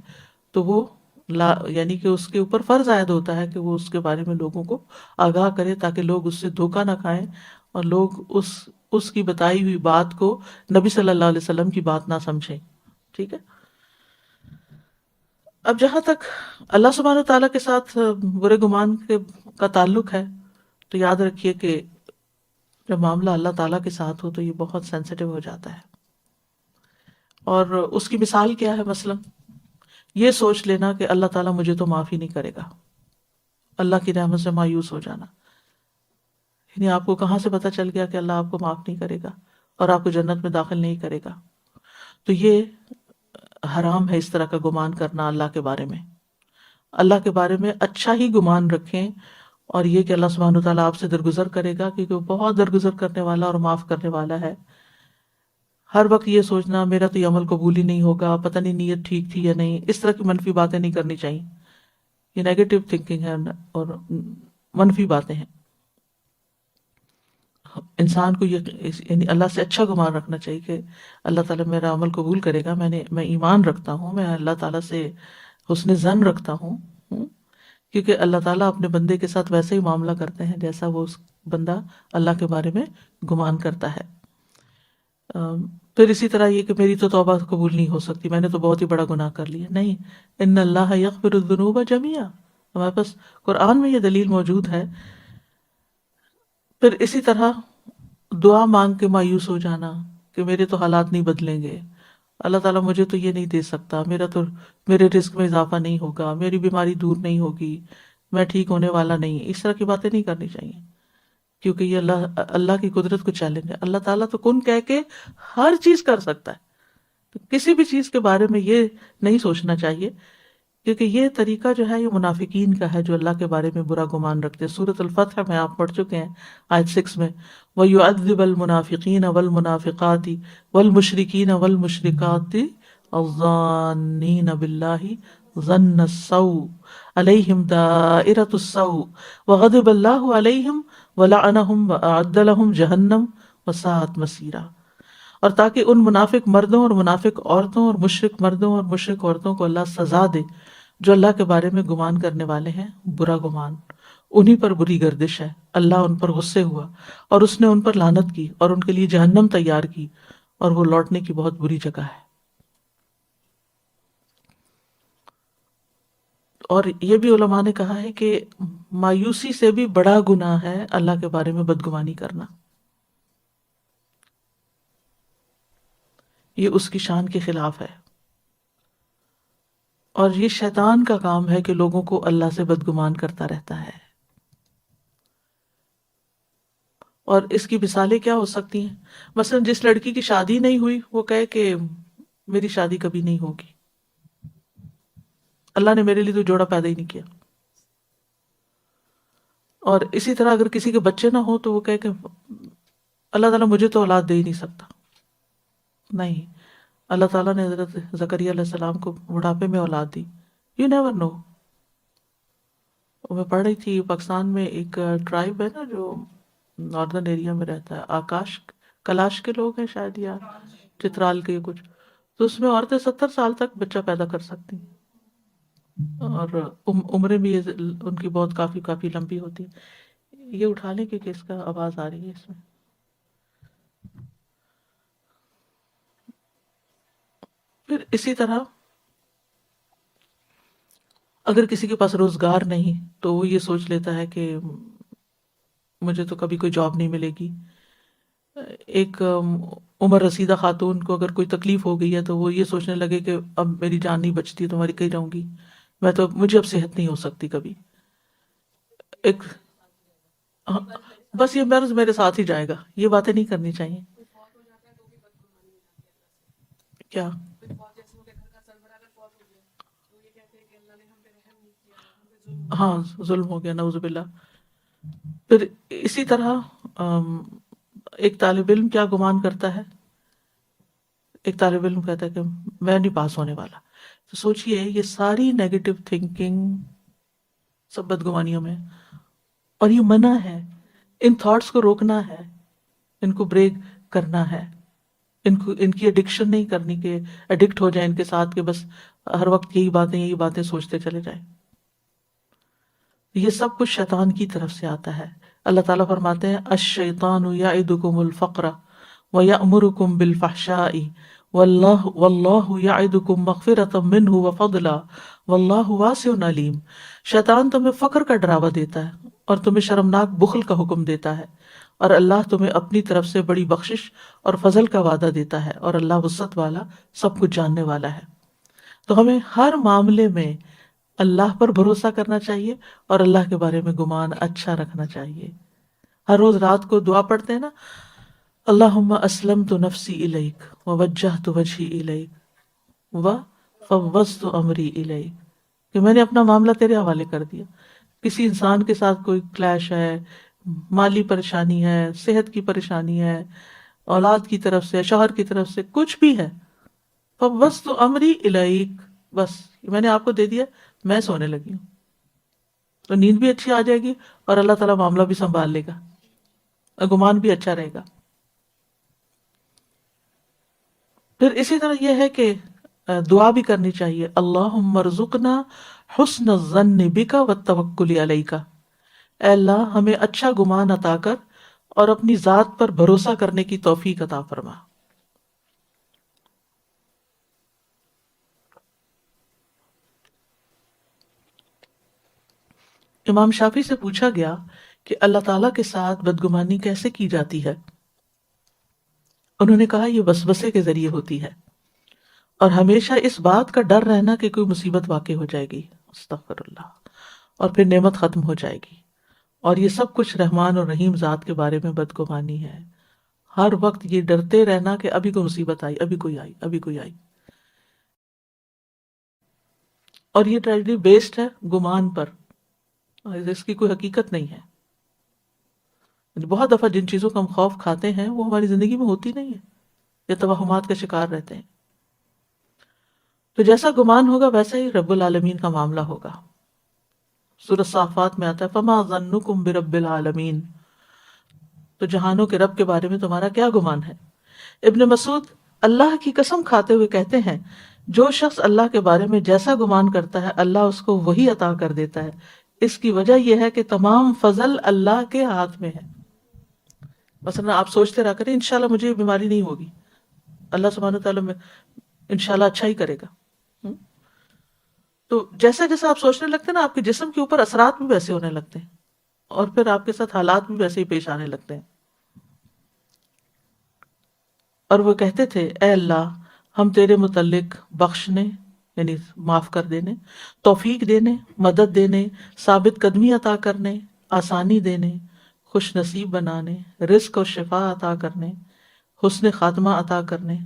تو وہ یعنی کہ اس کے اوپر فرض عائد ہوتا ہے کہ وہ اس کے بارے میں لوگوں کو آگاہ کرے، تاکہ لوگ اس سے دھوکہ نہ کھائیں اور لوگ اس کی بتائی ہوئی بات کو نبی صلی اللہ علیہ وسلم کی بات نہ سمجھیں، ٹھیک ہے۔ اب جہاں تک اللہ سبحانہ تعالیٰ کے ساتھ برے گمان کا تعلق ہے، تو یاد رکھیے کہ جب معاملہ اللہ تعالیٰ کے ساتھ ہو تو یہ بہت سینسیٹیو ہو جاتا ہے۔ اور اس کی مثال کیا ہے؟ مثلا یہ سوچ لینا کہ اللہ تعالیٰ مجھے تو معاف ہی نہیں کرے گا، اللہ کی رحمت سے مایوس ہو جانا۔ یعنی آپ کو کہاں سے پتہ چل گیا کہ اللہ آپ کو معاف نہیں کرے گا اور آپ کو جنت میں داخل نہیں کرے گا؟ تو یہ حرام ہے اس طرح کا گمان کرنا اللہ کے بارے میں. اللہ کے بارے میں اچھا ہی گمان رکھیں، اور یہ کہ اللہ سبحانہ وتعالیٰ آپ سے درگزر کرے گا، کیونکہ وہ بہت درگزر کرنے والا اور معاف کرنے والا ہے. ہر وقت یہ سوچنا میرا تو یہ عمل قبول ہی نہیں ہوگا، پتہ نہیں نیت ٹھیک تھی یا نہیں، اس طرح کی منفی باتیں نہیں کرنی چاہیے. یہ نیگیٹو تھنکنگ ہے اور منفی باتیں ہیں. انسان کو یہ یعنی اللہ سے اچھا گمان رکھنا چاہیے کہ اللہ تعالیٰ میرا عمل قبول کرے گا، میں ایمان رکھتا ہوں، میں اللہ تعالیٰ سے حسن ظن رکھتا ہوں. کیونکہ اللہ تعالیٰ اپنے بندے کے ساتھ ویسے ہی معاملہ کرتے ہیں جیسا وہ اس بندہ اللہ کے بارے میں گمان کرتا ہے. پھر اسی طرح یہ کہ میری تو توبہ قبول نہیں ہو سکتی، میں نے تو بہت ہی بڑا گناہ کر لیا. نہیں، ان اللہ یغفر الذنوب جميعا، ہمارے پاس قرآن میں یہ دلیل موجود ہے. پھر اسی طرح دعا مانگ کے مایوس ہو جانا کہ میرے تو حالات نہیں بدلیں گے، اللہ تعالیٰ مجھے تو یہ نہیں دے سکتا، میرے رزق میں اضافہ نہیں ہوگا، میری بیماری دور نہیں ہوگی، میں ٹھیک ہونے والا نہیں. اس طرح کی باتیں نہیں کرنی چاہیے، کیونکہ یہ اللہ کی قدرت کو چیلنج ہے. اللہ تعالیٰ تو کن کہہ کے ہر چیز کر سکتا ہے. تو کسی بھی چیز کے بارے میں یہ نہیں سوچنا چاہیے، کیونکہ یہ طریقہ جو ہے یہ منافقین کا ہے جو اللہ کے بارے میں برا گمان رکھتے ہیں. سورۃ الفتح میں آپ پڑھ چکے ہیں آیت 6 میں، وَيُعَذِّبَ الْمُنَافِقِينَ وَالْمُنَافِقَاتِ وَالْمُشْرِكِينَ وَالْمُشْرِكَاتِ الظَّانِّينَ بِاللَّهِ ظَنَّ السَّوْءِ عَلَيْهِمْ دَائِرَةُ السَّوْءِ وَغَضِبَ اللَّهُ عَلَيْهِمْ وَلَعَنَهُمْ وَأَعَدَّ لَهُمْ جَهَنَّمَ وَسَاءَتْ مَصِيرًا. اور تاکہ ان منافق مردوں اور منافق عورتوں اور مشرک مردوں اور مشرک عورتوں کو اللہ سزا دے جو اللہ کے بارے میں گمان کرنے والے ہیں برا گمان. انہی پر بری گردش ہے، اللہ ان پر غصے ہوا اور اس نے ان پر لعنت کی اور ان کے لیے جہنم تیار کی، اور وہ لوٹنے کی بہت بری جگہ ہے. اور یہ بھی علماء نے کہا ہے کہ مایوسی سے بھی بڑا گناہ ہے اللہ کے بارے میں بدگمانی کرنا. یہ اس کی شان کے خلاف ہے، اور یہ شیطان کا کام ہے کہ لوگوں کو اللہ سے بدگمان کرتا رہتا ہے. اور اس کی مثالیں کیا ہو سکتی ہیں؟ مثلا جس لڑکی کی شادی نہیں ہوئی وہ کہے کہ میری شادی کبھی نہیں ہوگی، اللہ نے میرے لیے تو جوڑا پیدا ہی نہیں کیا. اور اسی طرح اگر کسی کے بچے نہ ہو تو وہ کہے کہ اللہ تعالیٰ مجھے تو اولاد دے ہی نہیں سکتا. نہیں، اللہ تعالیٰ نے حضرت زکریا علیہ السلام کو بڑھاپے میں اولاد دی. You never know. میں پڑھ رہی تھی پاکستان میں ایک ٹرائب ہے نا جو ناردرن ایریا میں رہتا ہے، کلاش کے لوگ ہیں شاید، یا چترال کے کچھ، تو اس میں عورتیں 70 سال تک بچہ پیدا کر سکتی ہیں، اور عمریں بھی ان کی بہت کافی لمبی ہوتی. یہ اٹھا لیں کہ اس کا آواز آ رہی ہے اس میں. پھر اسی طرح اگر کسی کے پاس روزگار نہیں تو وہ یہ سوچ لیتا ہے کہ مجھے تو کبھی کوئی جاب نہیں ملے گی. ایک عمر رسیدہ خاتون کو اگر کوئی تکلیف ہو گئی ہے تو وہ یہ سوچنے لگے کہ اب میری جان نہیں بچتی تو مری کہیں رہوں گی، مجھے اب صحت نہیں ہو سکتی کبھی. ایک بس یہ مرض میرے ساتھ ہی جائے گا، یہ باتیں نہیں کرنی چاہیے. کیا ہاں ظلم ہو گیا، نعوذ باللہ. پھر اسی طرح ایک طالب علم کیا گمان کرتا ہے، ایک طالب علم کہتا ہے کہ میں نہیں پاس ہونے والا. تو سوچئے یہ ساری نیگیٹو تھنکنگ سب بدگمانیوں میں، اور یہ منع ہے. ان تھاٹس کو روکنا ہے، ان کو بریک کرنا ہے، ان کی ایڈکشن نہیں کرنی کہ ایڈکٹ ہو جائیں ان کے ساتھ کہ بس ہر وقت یہی باتیں سوچتے چلے جائیں. یہ سب کچھ شیطان کی طرف سے آتا ہے. اللہ تعالیٰ فرماتے ہیں الشیطان یعدکم الفقر ویأمرکم بالفحشاء واللہ یعدکم مغفرۃ منہ وفضلا واللہ واسع علیم. شیطان تمہیں فقر کا ڈراوا دیتا ہے اور تمہیں شرمناک بخل کا حکم دیتا ہے، اور اللہ تمہیں اپنی طرف سے بڑی بخشش اور فضل کا وعدہ دیتا ہے، اور اللہ وسعت والا سب کچھ جاننے والا ہے. تو ہمیں ہر معاملے میں اللہ پر بھروسہ کرنا چاہیے اور اللہ کے بارے میں گمان اچھا رکھنا چاہیے. ہر روز رات کو دعا پڑھتے ہیں نا، اللہم اسلمت نفسی الیک ووجہت وجہی الیک وفوضت امری الیک، کہ میں نے اپنا معاملہ تیرے حوالے کر دیا. کسی انسان کے ساتھ کوئی کلیش ہے، مالی پریشانی ہے، صحت کی پریشانی ہے، اولاد کی طرف سے، شوہر کی طرف سے، کچھ بھی ہے، فوضت امری الیک، بس میں نے آپ کو دے دیا، میں سونے لگی ہوں. تو نیند بھی اچھی آ جائے گی اور اللہ تعالیٰ معاملہ بھی سنبھال لے گا، اور گمان بھی اچھا رہے گا. پھر اسی طرح یہ ہے کہ دعا بھی کرنی چاہیے، اللہم ارزقنا حسن الظن بک والتوکل علیک، اے اللہ ہمیں اچھا گمان عطا کر اور اپنی ذات پر بھروسہ کرنے کی توفیق عطا فرما. امام شافعی سے پوچھا گیا کہ اللہ تعالیٰ کے ساتھ بدگمانی کیسے کی جاتی ہے؟ انہوں نے کہا یہ وسوسے کے ذریعے ہوتی ہے، اور ہمیشہ اس بات کا ڈر رہنا کہ کوئی مصیبت واقع ہو جائے گی، استغفر اللہ، اور پھر نعمت ختم ہو جائے گی. اور یہ سب کچھ رحمان اور رحیم ذات کے بارے میں بدگمانی ہے. ہر وقت یہ ڈرتے رہنا کہ ابھی کوئی مصیبت آئی، ابھی کوئی آئی، ابھی کوئی آئی. اور یہ ٹریجڈی بیسڈ ہے گمان پر، اور اس کی کوئی حقیقت نہیں ہے. بہت دفعہ جن چیزوں کا ہم خوف کھاتے ہیں وہ ہماری زندگی میں ہوتی نہیں ہے، یا توہمات کا شکار رہتے ہیں. تو جیسا گمان ہوگا ویسا ہی رب العالمین کا معاملہ ہوگا. سورۃ صافات میں آتا ہے فما ظنکم برب العالمین، تو جہانوں کے رب کے بارے میں تمہارا کیا گمان ہے؟ ابن مسعود اللہ کی قسم کھاتے ہوئے کہتے ہیں جو شخص اللہ کے بارے میں جیسا گمان کرتا ہے اللہ اس کو وہی عطا کر دیتا ہے. اس کی وجہ یہ ہے کہ تمام فضل اللہ کے ہاتھ میں ہے. مثلا آپ سوچتے رہا کریں انشاءاللہ مجھے یہ بیماری نہیں ہوگی، اللہ سبحانہ وتعالیٰ میں انشاءاللہ اچھا ہی کرے گا. تو جیسا جیسا آپ سوچنے لگتے ہیں نا آپ کے جسم کے اوپر اثرات بھی ویسے ہونے لگتے ہیں، اور پھر آپ کے ساتھ حالات بھی ویسے ہی پیش آنے لگتے ہیں. اور وہ کہتے تھے اے اللہ ہم تیرے متعلق بخشنے یعنی معاف کر دینے، توفیق دینے، مدد دینے، ثابت قدمی عطا کرنے، آسانی دینے، خوش نصیب بنانے، رزق اور شفا عطا کرنے، حسن خاتمہ عطا کرنے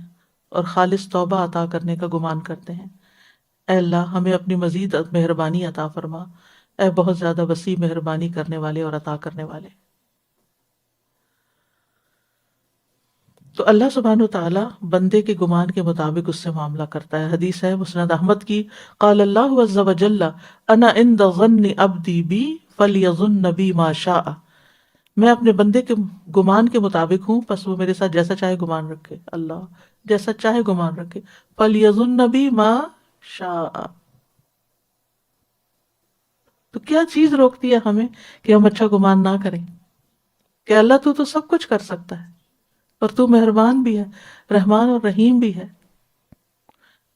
اور خالص توبہ عطا کرنے کا گمان کرتے ہیں. اے اللہ ہمیں اپنی مزید مہربانی عطا فرما، اے بہت زیادہ وسیع مہربانی کرنے والے اور عطا کرنے والے. تو اللہ سبحانہ وتعالیٰ بندے کے گمان کے مطابق اس سے معاملہ کرتا ہے. حدیث ہے مسند احمد کی، قال اللہ عز وجل انا عند ظن عبدی بی فلیظن بی ما شاء، میں اپنے بندے کے گمان کے مطابق ہوں، پس وہ میرے ساتھ جیسا چاہے گمان رکھے. اللہ جیسا چاہے گمان رکھے، فلیظن بی ما شاء. تو کیا چیز روکتی ہے ہمیں کہ ہم اچھا گمان نہ کریں؟ کہ اللہ تو سب کچھ کر سکتا ہے، اور تو مہربان بھی ہے، رحمان اور رحیم بھی ہے.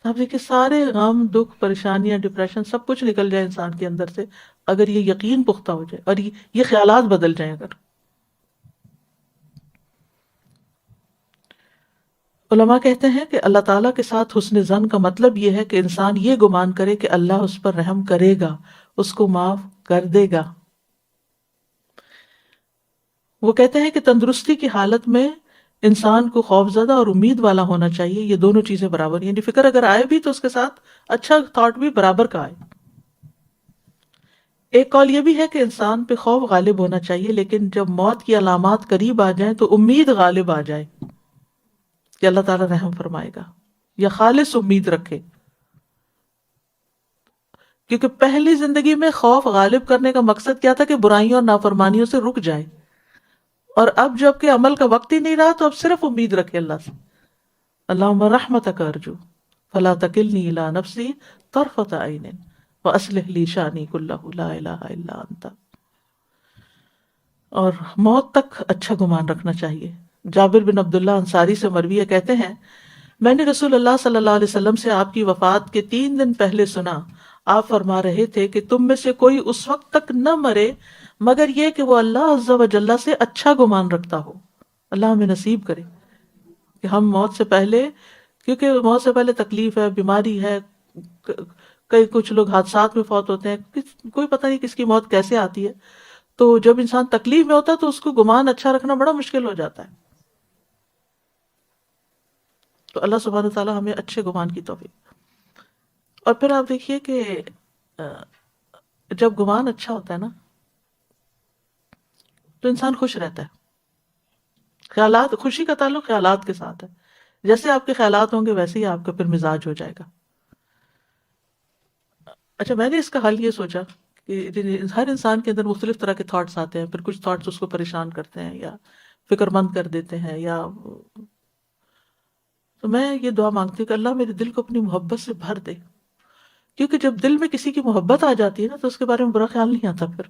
آپ دیکھیں سارے غم، دکھ، پریشانیاں، ڈپریشن سب کچھ نکل جائے انسان کے اندر سے اگر یہ یقین پختہ ہو جائے اور یہ خیالات بدل جائیں. اگر علماء کہتے ہیں کہ اللہ تعالیٰ کے ساتھ حسن ظن کا مطلب یہ ہے کہ انسان یہ گمان کرے کہ اللہ اس پر رحم کرے گا، اس کو معاف کر دے گا. وہ کہتے ہیں کہ تندرستی کی حالت میں انسان کو خوفزدہ اور امید والا ہونا چاہیے، یہ دونوں چیزیں برابر، یعنی فکر اگر آئے بھی تو اس کے ساتھ اچھا تھاٹ بھی برابر کا آئے. ایک قول یہ بھی ہے کہ انسان پہ خوف غالب ہونا چاہیے، لیکن جب موت کی علامات قریب آ جائیں تو امید غالب آ جائے کہ اللہ تعالیٰ رحم فرمائے گا، یا خالص امید رکھے. کیونکہ پہلی زندگی میں خوف غالب کرنے کا مقصد کیا تھا کہ برائیوں اور نافرمانیوں سے رک جائے، اور اب جب کہ عمل کا وقت ہی نہیں رہا تو اب صرف امید رکھے اللہ سے. اللہم رحمتک ارجو فلا تکلنی الی نفسی طرفۃ عین واصلح لی شانی کلہ لا الہ الا انت. اور موت تک اچھا گمان رکھنا چاہیے. جابر بن عبداللہ انصاری سے مروی کہتے ہیں میں نے رسول اللہ صلی اللہ علیہ وسلم سے آپ کی وفات کے 3 دن پہلے سنا، آپ فرما رہے تھے کہ تم میں سے کوئی اس وقت تک نہ مرے مگر یہ کہ وہ اللہ عز و جل سے اچھا گمان رکھتا ہو. اللہ ہمیں نصیب کرے کہ ہم موت سے پہلے، کیونکہ موت سے پہلے تکلیف ہے، بیماری ہے، کئی کچھ لوگ حادثات میں فوت ہوتے ہیں، کوئی پتہ نہیں کس کی موت کیسے آتی ہے. تو جب انسان تکلیف میں ہوتا ہے تو اس کو گمان اچھا رکھنا بڑا مشکل ہو جاتا ہے. تو اللہ سبحانہ تعالیٰ ہمیں اچھے گمان کی توفیق۔ اور پھر آپ دیکھیے کہ جب گمان اچھا ہوتا ہے نا تو انسان خوش رہتا ہے۔ خیالات، خوشی کا تعلق خیالات کے ساتھ ہے، جیسے آپ کے خیالات ہوں گے ویسے ہی آپ کا پھر مزاج ہو جائے گا۔ اچھا، میں نے اس کا حل یہ سوچا کہ ہر انسان کے اندر مختلف طرح کے تھاٹس آتے ہیں، پھر کچھ تھاٹس اس کو پریشان کرتے ہیں یا فکر مند کر دیتے ہیں، یا تو میں یہ دعا مانگتی ہوں کہ اللہ میرے دل کو اپنی محبت سے بھر دے، کیونکہ جب دل میں کسی کی محبت آ جاتی ہے نا تو اس کے بارے میں برا خیال نہیں آتا، پھر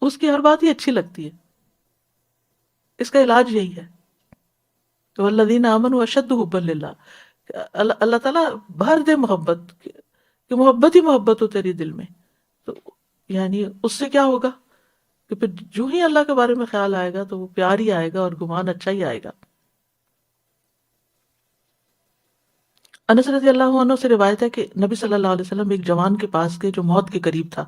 اس کی ہر بات ہی اچھی لگتی ہے۔ اس کا علاج یہی ہے، والذین آمنوا اشد حبا للہ، اللہ تعالیٰ بھر دے محبت، کہ محبت ہی محبت ہو تیری دل میں۔ تو یعنی اس سے کیا ہوگا کہ پھر جو ہی اللہ کے بارے میں خیال آئے گا تو وہ پیار ہی آئے گا اور گمان اچھا ہی آئے گا۔ انس رضی اللہ عنہ سے روایت ہے کہ نبی صلی اللہ علیہ وسلم ایک جوان کے پاس گئے جو موت کے قریب تھا۔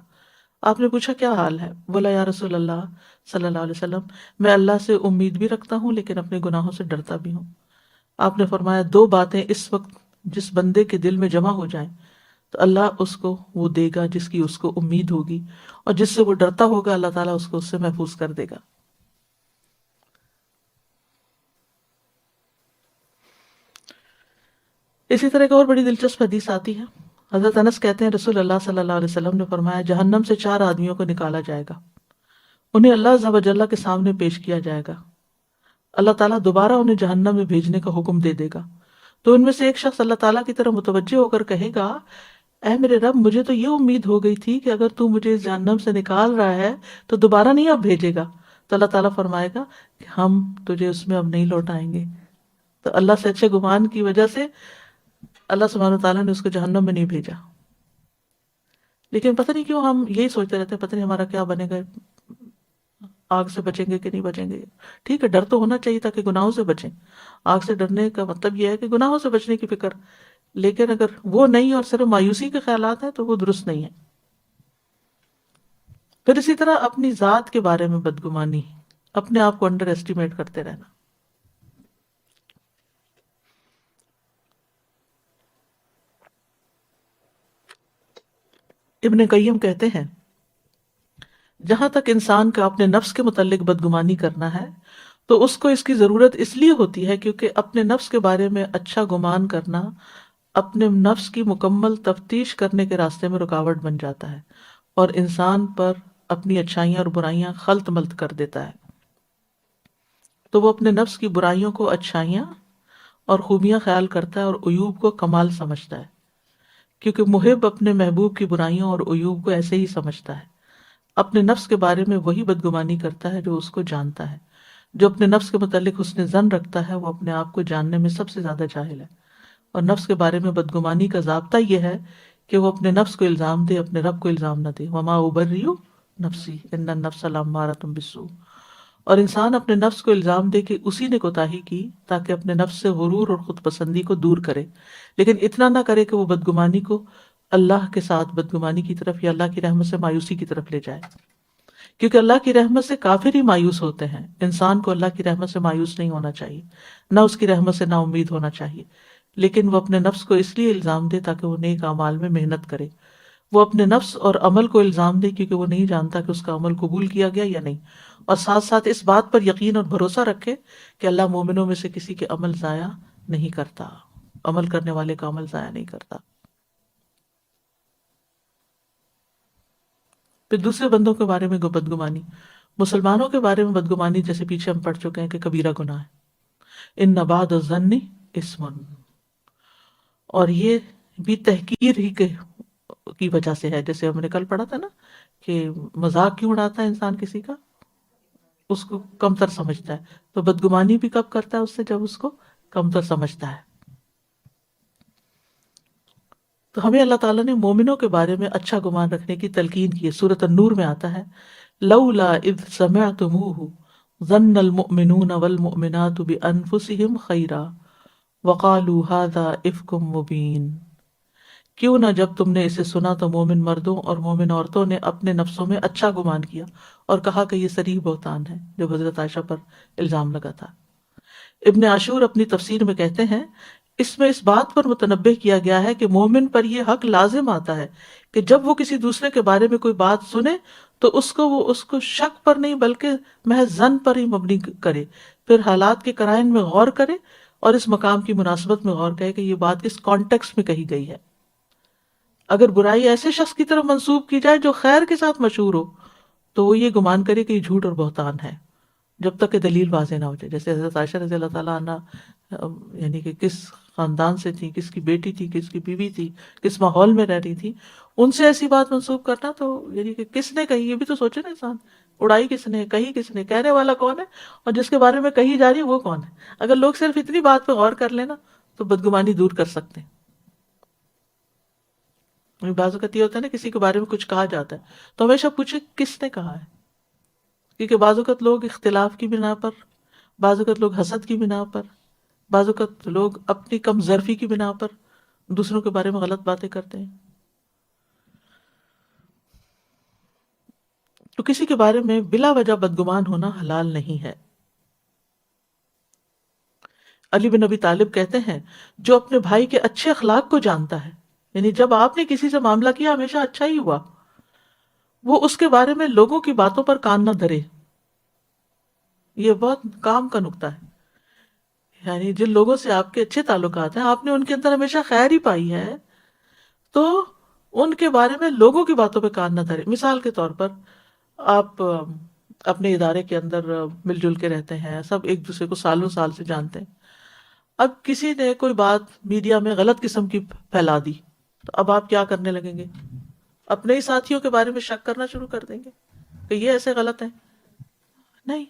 آپ نے پوچھا کیا حال ہے؟ بولا یا رسول اللہ صلی اللہ علیہ وسلم، میں اللہ سے امید بھی رکھتا ہوں لیکن اپنے گناہوں سے ڈرتا بھی ہوں۔ آپ نے فرمایا دو باتیں اس وقت جس بندے کے دل میں جمع ہو جائیں تو اللہ اس کو وہ دے گا جس کی اس کو امید ہوگی، اور جس سے وہ ڈرتا ہوگا اللہ تعالیٰ اس کو اس سے محفوظ کر دے گا۔ اسی طرح ایک اور بڑی دلچسپ حدیث آتی ہے۔ حضرت انس کہتے ہیں رسول اللہ صلی اللہ علیہ وسلم نے فرمایا جہنم سے 4 آدمیوں کو نکالا جائے گا، انہیں اللہ عز و جل کے سامنے پیش کیا جائے گا، اللہ تعالیٰ دوبارہ انہیں جہنم میں بھیجنے کا حکم دے دے گا، تو ان میں سے ایک شخص اللہ تعالیٰ کی طرف متوجہ ہو کر کہے گا اے میرے رب، مجھے تو یہ امید ہو گئی تھی کہ اگر تو مجھے اس جہنم سے نکال رہا ہے تو دوبارہ نہیں اب بھیجے گا۔ تو اللہ تعالیٰ فرمائے گا کہ ہم تجھے اس میں اب نہیں لوٹائیں گے۔ تو اللہ سے اچھے گمان کی وجہ سے اللہ سبحانہ تعالیٰ نے اس کو جہنم میں نہیں بھیجا۔ لیکن پتہ نہیں کیوں ہم یہی سوچتے رہتے ہیں پتہ نہیں ہمارا کیا بنے گا، آگ سے بچیں گے کہ نہیں بچیں گے۔ ٹھیک ہے، ڈر تو ہونا چاہیے تاکہ گناہوں سے بچیں۔ آگ سے ڈرنے کا مطلب یہ ہے کہ گناہوں سے بچنے کی فکر، لیکن اگر وہ نہیں اور صرف مایوسی کے خیالات ہیں تو وہ درست نہیں ہے۔ پھر اسی طرح اپنی ذات کے بارے میں بدگمانی، اپنے آپ کو انڈر ایسٹیمیٹ کرتے رہنا۔ ابن قیم کہتے ہیں جہاں تک انسان کا اپنے نفس کے متعلق بدگمانی کرنا ہے تو اس کو اس کی ضرورت اس لیے ہوتی ہے کیونکہ اپنے نفس کے بارے میں اچھا گمان کرنا اپنے نفس کی مکمل تفتیش کرنے کے راستے میں رکاوٹ بن جاتا ہے اور انسان پر اپنی اچھائیاں اور برائیاں خلط ملط کر دیتا ہے۔ تو وہ اپنے نفس کی برائیوں کو اچھائیاں اور خوبیاں خیال کرتا ہے اور عیوب کو کمال سمجھتا ہے، کیونکہ محب اپنے محبوب کی برائیوں اور عیوب کو ایسے ہی سمجھتا ہے۔ اپنے نفس کے بارے میں وہی بدگمانی کرتا ہے جو اس کو جانتا ہے۔ جو اپنے نفس کے متعلق حسن ظن رکھتا ہے وہ اپنے آپ کو جاننے میں سب سے زیادہ جاہل ہے، اور نفس کے بارے میں بدگمانی کا ضابطہ یہ ہے کہ وہ اپنے نفس کو الزام دے، اپنے رب کو الزام نہ دے۔ وما ابرئ نفسی ان النفس لامارۃ بالسوء، اور انسان اپنے نفس کو الزام دے کہ اسی نے کوتاہی کی تاکہ اپنے نفس سے غرور اور خود پسندی کو دور کرے، لیکن اتنا نہ کرے کہ وہ بدگمانی کو اللہ کے ساتھ بدگمانی کی طرف یا اللہ کی رحمت سے مایوسی کی طرف لے جائے، کیونکہ اللہ کی رحمت سے کافر ہی مایوس ہوتے ہیں۔ انسان کو اللہ کی رحمت سے مایوس نہیں ہونا چاہیے، نہ اس کی رحمت سے نا امید ہونا چاہیے، لیکن وہ اپنے نفس کو اس لیے الزام دے تاکہ وہ نیک اعمال میں محنت کرے۔ وہ اپنے نفس اور عمل کو الزام دے کیونکہ وہ نہیں جانتا کہ اس کا عمل قبول کیا گیا یا نہیں، اور ساتھ ساتھ اس بات پر یقین اور بھروسہ رکھے کہ اللہ مومنوں میں سے کسی کے عمل ضائع نہیں کرتا، عمل کرنے والے کا عمل ضائع نہیں کرتا۔ پھر دوسرے بندوں کے بارے میں بدگمانی، مسلمانوں کے بارے میں بدگمانی جیسے پیچھے ہم پڑھ چکے ہیں کہ کبیرہ گناہ ہے۔ ان بعد الظن اسم، اور یہ بھی تحقیر ہی کی وجہ سے ہے، جیسے ہم نے کل پڑھا تھا نا کہ مذاق کیوں اڑاتا ہے انسان کسی کا، اس کو کمتر سمجھتا ہے، تو بدگمانی بھی کب کرتا ہے اس سے، جب اس کو کمتر سمجھتا ہے۔ تو ہمیں اللہ تعالیٰ نے مومنوں کے بارے میں اچھا گمان رکھنے کی تلقین کی ہے۔ سورۃ النور میں آتا ہے لولا اذ سمعتموہ ظن المؤمنون والمؤمنات بانفسہم خیرا وقالوا ھذا افک مبین، کیوں نہ جب تم نے اسے سنا تو مومن مردوں اور مومن عورتوں نے اپنے نفسوں میں اچھا گمان کیا اور کہا کہ یہ صریح بہتان ہے، جب حضرت عائشہ پر الزام لگا تھا۔ ابن عاشور اپنی تفسیر میں کہتے ہیں اس میں اس بات پر متنبہ کیا گیا ہے کہ مومن پر یہ حق لازم آتا ہے کہ جب وہ کسی دوسرے کے بارے میں کوئی بات سنے تو وہ اس کو شک پر نہیں بلکہ محض ظن پر ہی مبنی کرے، پھر حالات کے قرائن میں غور کرے اور اس مقام کی مناسبت میں غور کرے کہ یہ بات کس کانٹیکسٹ میں کہی گئی ہے۔ اگر برائی ایسے شخص کی طرف منسوب کی جائے جو خیر کے ساتھ مشہور ہو تو وہ یہ گمان کرے کہ یہ جھوٹ اور بہتان ہے جب تک کہ دلیل واضح نہ ہو جائے۔ جیسے حضرت عائشہ رضی اللہ تعالیٰ عنہ یعنی کہ کس خاندان سے تھی، کس کی بیٹی تھی، کس کی بیوی تھی، کس ماحول میں رہ رہی تھی، ان سے ایسی بات منسوب کرنا تو یعنی کہ کس نے کہی یہ بھی تو سوچے نا انسان، اڑائی کس نے، کہی کس نے، کہنے والا کون ہے اور جس کے بارے میں کہی جا رہی ہے وہ کون ہے۔ اگر لوگ صرف اتنی بات پہ غور کر لینا تو بدگمانی دور کر سکتے ہیں۔ بعض اوقات یہ ہوتا ہے نا کسی کے بارے میں کچھ کہا جاتا ہے تو ہمیشہ پوچھے کس نے کہا ہے، کیونکہ بعض اوقات لوگ اختلاف کی بنا پر، بعض اوقات لوگ حسد کی بنا پر، بعض اوقات لوگ اپنی کم ظرفی کی بنا پر دوسروں کے بارے میں غلط باتیں کرتے ہیں۔ تو کسی کے بارے میں بلا وجہ بدگمان ہونا حلال نہیں ہے۔ علی بن ابی طالب کہتے ہیں جو اپنے بھائی کے اچھے اخلاق کو جانتا ہے، یعنی جب آپ نے کسی سے معاملہ کیا ہمیشہ اچھا ہی ہوا، وہ اس کے بارے میں لوگوں کی باتوں پر کان نہ دھرے۔ یہ بہت کام کا نکتہ ہے، یعنی جن لوگوں سے آپ کے اچھے تعلقات ہیں، آپ نے ان کے اندر ہمیشہ خیر ہی پائی ہے، تو ان کے بارے میں لوگوں کی باتوں پہ کان نہ دھرے۔ مثال کے طور پر آپ اپنے ادارے کے اندر مل جل کے رہتے ہیں، سب ایک دوسرے کو سالوں سال سے جانتے ہیں، اب کسی نے کوئی بات میڈیا میں غلط قسم کی پھیلا دی تو اب آپ کیا کرنے لگیں گے؟ اپنے ہی ساتھیوں کے بارے میں شک کرنا شروع کر دیں گے کہ یہ ایسے غلط ہے؟ نہیں،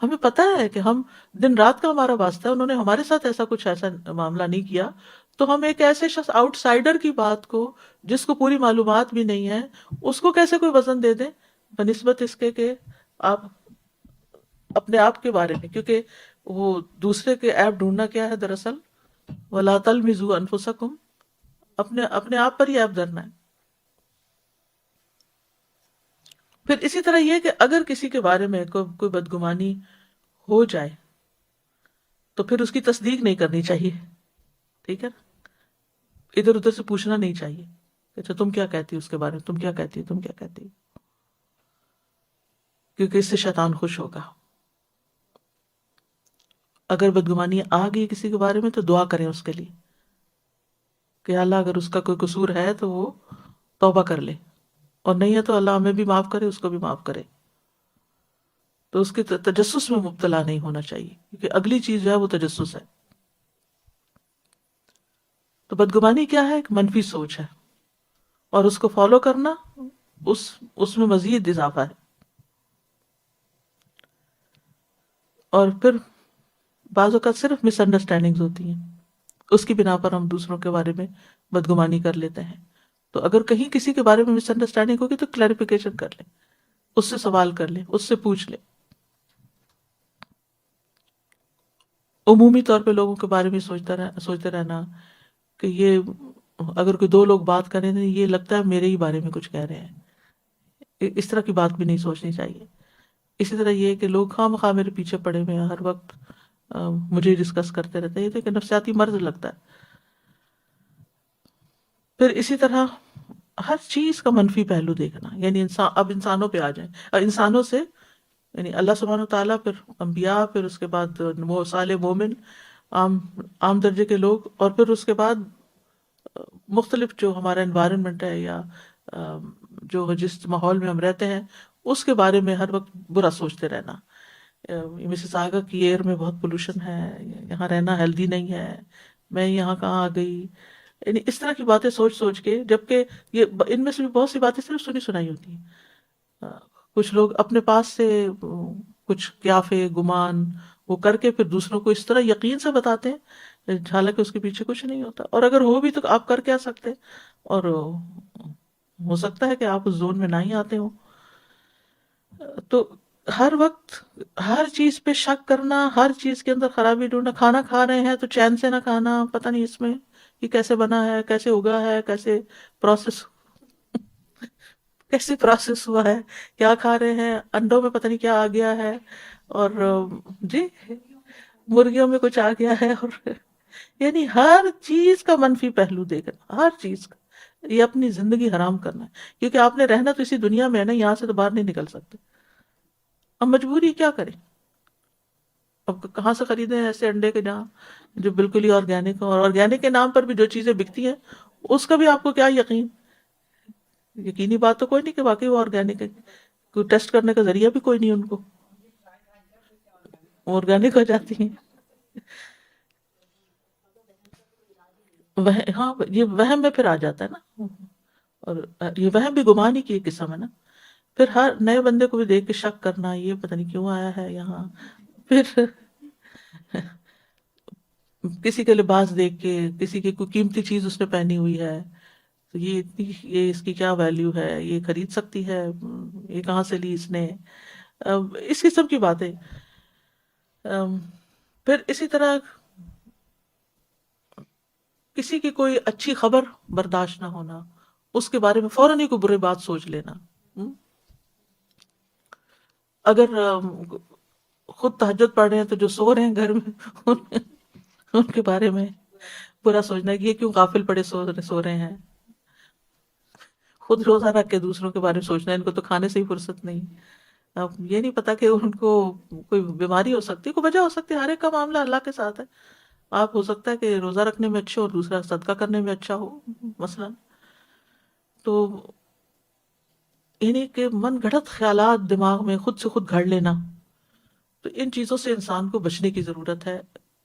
ہمیں پتہ ہے کہ ہم دن رات کا ہمارا واسطہ ہے، انہوں نے ہمارے ساتھ ایسا معاملہ نہیں کیا، تو ہم ایک ایسے شخص آؤٹ سائڈر کی بات کو، جس کو پوری معلومات بھی نہیں ہے، اس کو کیسے کوئی وزن دے دیں بنسبت اس کے کہ آپ اپنے آپ کے بارے میں، کیونکہ وہ دوسرے کے عیب ڈھونڈنا کیا ہے دراصل، وَلَا تَلْمِزُوا أَنفُسَكُمْ، اپنے آپ پر ہی عیب دھرنا ہے۔ پھر اسی طرح یہ کہ اگر کسی کے بارے میں کوئی بدگمانی ہو جائے تو پھر اس کی تصدیق نہیں کرنی چاہیے، ٹھیک ہے نا؟ ادھر ادھر سے پوچھنا نہیں چاہیے کہ اچھا تم کیا کہتی ہو اس کے بارے میں، تم کیا کہتی ہو، تم کیا کہتی ہو، کیونکہ اس سے شیطان خوش ہوگا۔ اگر بدگمانی آ گئی کسی کے بارے میں تو دعا کریں اس کے لیے کہ اللہ اگر اس کا کوئی قصور ہے تو وہ توبہ کر لے، اور نہیں ہے تو اللہ ہمیں بھی معاف کرے، اس کو بھی معاف کرے۔ تو اس کے تجسس میں مبتلا نہیں ہونا چاہیے، کیونکہ اگلی چیز جو ہے وہ تجسس ہے۔ تو بدگمانی کیا ہے؟ ایک منفی سوچ ہے، اور اس کو فالو کرنا اس میں مزید اضافہ ہے۔ اور پھر بعض اوقات صرف مس انڈرسٹینڈنگز ہوتی ہیں، اس کی بنا پر ہم دوسروں کے بارے میں بدگمانی کر لیتے ہیں۔ تو اگر کہیں کسی کے بارے میں مس انڈرسٹینڈنگ ہوگی تو کلیریفیکیشن کر لیں، اس سے سوال کر لیں، اس سے پوچھ لیں۔ عمومی طور پہ لوگوں کے بارے میں سوچتے رہنا کہ یہ اگر کوئی دو لوگ بات کریں تو یہ لگتا ہے میرے ہی بارے میں کچھ کہہ رہے ہیں، اس طرح کی بات بھی نہیں سوچنی چاہیے۔ اسی طرح یہ کہ لوگ خواہ مخواہ میرے پیچھے پڑے ہوئے ہیں، ہر وقت مجھے ڈسکس کرتے رہتے ہیں، یہ تو ایک نفسیاتی مرض لگتا ہے۔ پھر اسی طرح ہر چیز کا منفی پہلو دیکھنا، یعنی اب انسانوں پہ آ جائیں، انسانوں سے یعنی اللہ سبحانہ وتعالیٰ، پھر انبیاء، پھر اس کے بعد صالح مومن، عام درجے کے لوگ، اور پھر اس کے بعد مختلف جو ہمارا انوائرمنٹ ہے یا جو جس ماحول میں ہم رہتے ہیں اس کے بارے میں ہر وقت برا سوچتے رہنا۔ مسیساگا کی ایئر میں بہت پولوشن ہے، یہاں رہنا ہیلدی نہیں ہے، میں یہاں کہاں آ گئی، یعنی اس طرح کی باتیں سوچ سوچ کے، جبکہ یہ ان میں سے بھی بہت سی باتیں صرف سنی سنائی ہوتی ہیں۔ کچھ لوگ اپنے پاس سے کچھ قیافے گمان وہ کر کے پھر دوسروں کو اس طرح یقین سے بتاتے ہیں حالانکہ اس کے پیچھے کچھ نہیں ہوتا، اور اگر ہو بھی تو آپ کر کیا سکتے، اور ہو سکتا ہے کہ آپ اس زون میں نہ ہی آتے ہو۔ تو ہر وقت ہر چیز پہ شک کرنا، ہر چیز کے اندر خرابی ڈھونڈنا، کھانا کھا رہے ہیں تو چین سے نہ کھانا، پتہ نہیں اس میں یہ کیسے بنا ہے، کیسے اگا ہے، پروسیس کیسے پروسیس ہوا ہے، کیا کھا رہے ہیں، انڈوں میں پتہ نہیں کیا آ گیا ہے، اور جی مرغیوں میں کچھ آ گیا ہے، اور یعنی ہر چیز کا منفی پہلو دیکھنا، ہر چیز کا، یہ اپنی زندگی حرام کرنا ہے، کیونکہ آپ نے رہنا تو اسی دنیا میں ہے نا، یہاں سے تو باہر نہیں نکل سکتے. اب مجبوری کیا کریں، اب کہاں سے خریدیں ایسے انڈے کے جہاں جو بالکل ہی آرگینک ہو، اور آرگینک کے نام پر بھی جو چیزیں بکتی ہیں اس کا بھی آپ کو کیا یقین، یقینی بات تو کوئی نہیں کہ واقعی وہ آرگینک ہے، کوئی ٹیسٹ کرنے کا ذریعہ بھی کوئی نہیں ان کو، آرگینک ہو جاتی ہیں. ہاں یہ وہم میں پھر آ جاتا ہے نا، اور یہ وہم بھی گمان ہی کی ایک قسم ہے نا. پھر ہر نئے بندے کو بھی دیکھ کے شک کرنا، یہ پتہ نہیں کیوں آیا ہے یہاں. پھر کسی کے لباس دیکھ کے، کسی کی کوئی قیمتی چیز اس نے پہنی ہوئی ہے، تو یہ اس کی کیا ویلیو ہے، یہ خرید سکتی ہے، یہ کہاں سے لی اس نے، اس قسم کی باتیں. ام، پھر اسی طرح کسی کی کوئی اچھی خبر برداشت نہ ہونا، اس کے بارے میں فوراً ہی کوئی بری بات سوچ لینا. ہم، اگر خود تہجد پڑھ رہے ہیں تو جو سو رہے ہیں گھر میں ان کے بارے میں برا سوچنا کہ یہ کیوں غافل پڑے سو رہے ہیں. خود روزہ رکھ کے دوسروں کے بارے میں سوچنا، ان کو تو کھانے سے ہی فرصت نہیں. اب یہ نہیں پتا کہ ان کو کوئی بیماری ہو سکتی ہے، کوئی وجہ ہو سکتی ہے. ہر ایک کا معاملہ اللہ کے ساتھ ہے. آپ ہو سکتا ہے کہ روزہ رکھنے میں اچھے ہو اور دوسرا صدقہ کرنے میں اچھا ہو مثلا. تو انہیں کے من گھڑت خیالات دماغ میں خود سے خود گھڑ لینا، تو ان چیزوں سے انسان کو بچنے کی ضرورت ہے.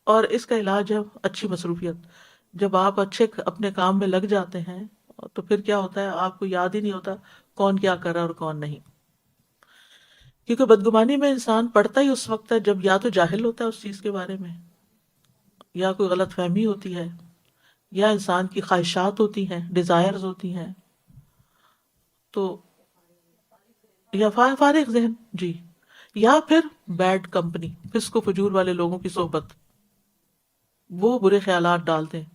اور اس کا علاج ہے اچھی مصروفیت. جب آپ اچھے اپنے کام میں لگ جاتے ہیں تو پھر کیا ہوتا ہے، آپ کو یاد ہی نہیں ہوتا کون کیا کر رہا ہے اور کون نہیں. کیونکہ بدگمانی میں انسان پڑتا ہی اس وقت ہے جب یا تو جاہل ہوتا ہے اس چیز کے بارے میں، یا کوئی غلط فہمی ہوتی ہے، یا انسان کی خواہشات ہوتی ہیں، ڈیزائرز ہوتی ہیں. تو یا فارغ ذہن، جی، یا پھر بیڈ کمپنی، فسق و فجور والے لوگوں کی صحبت، وہ برے خیالات ڈالتے ہیں.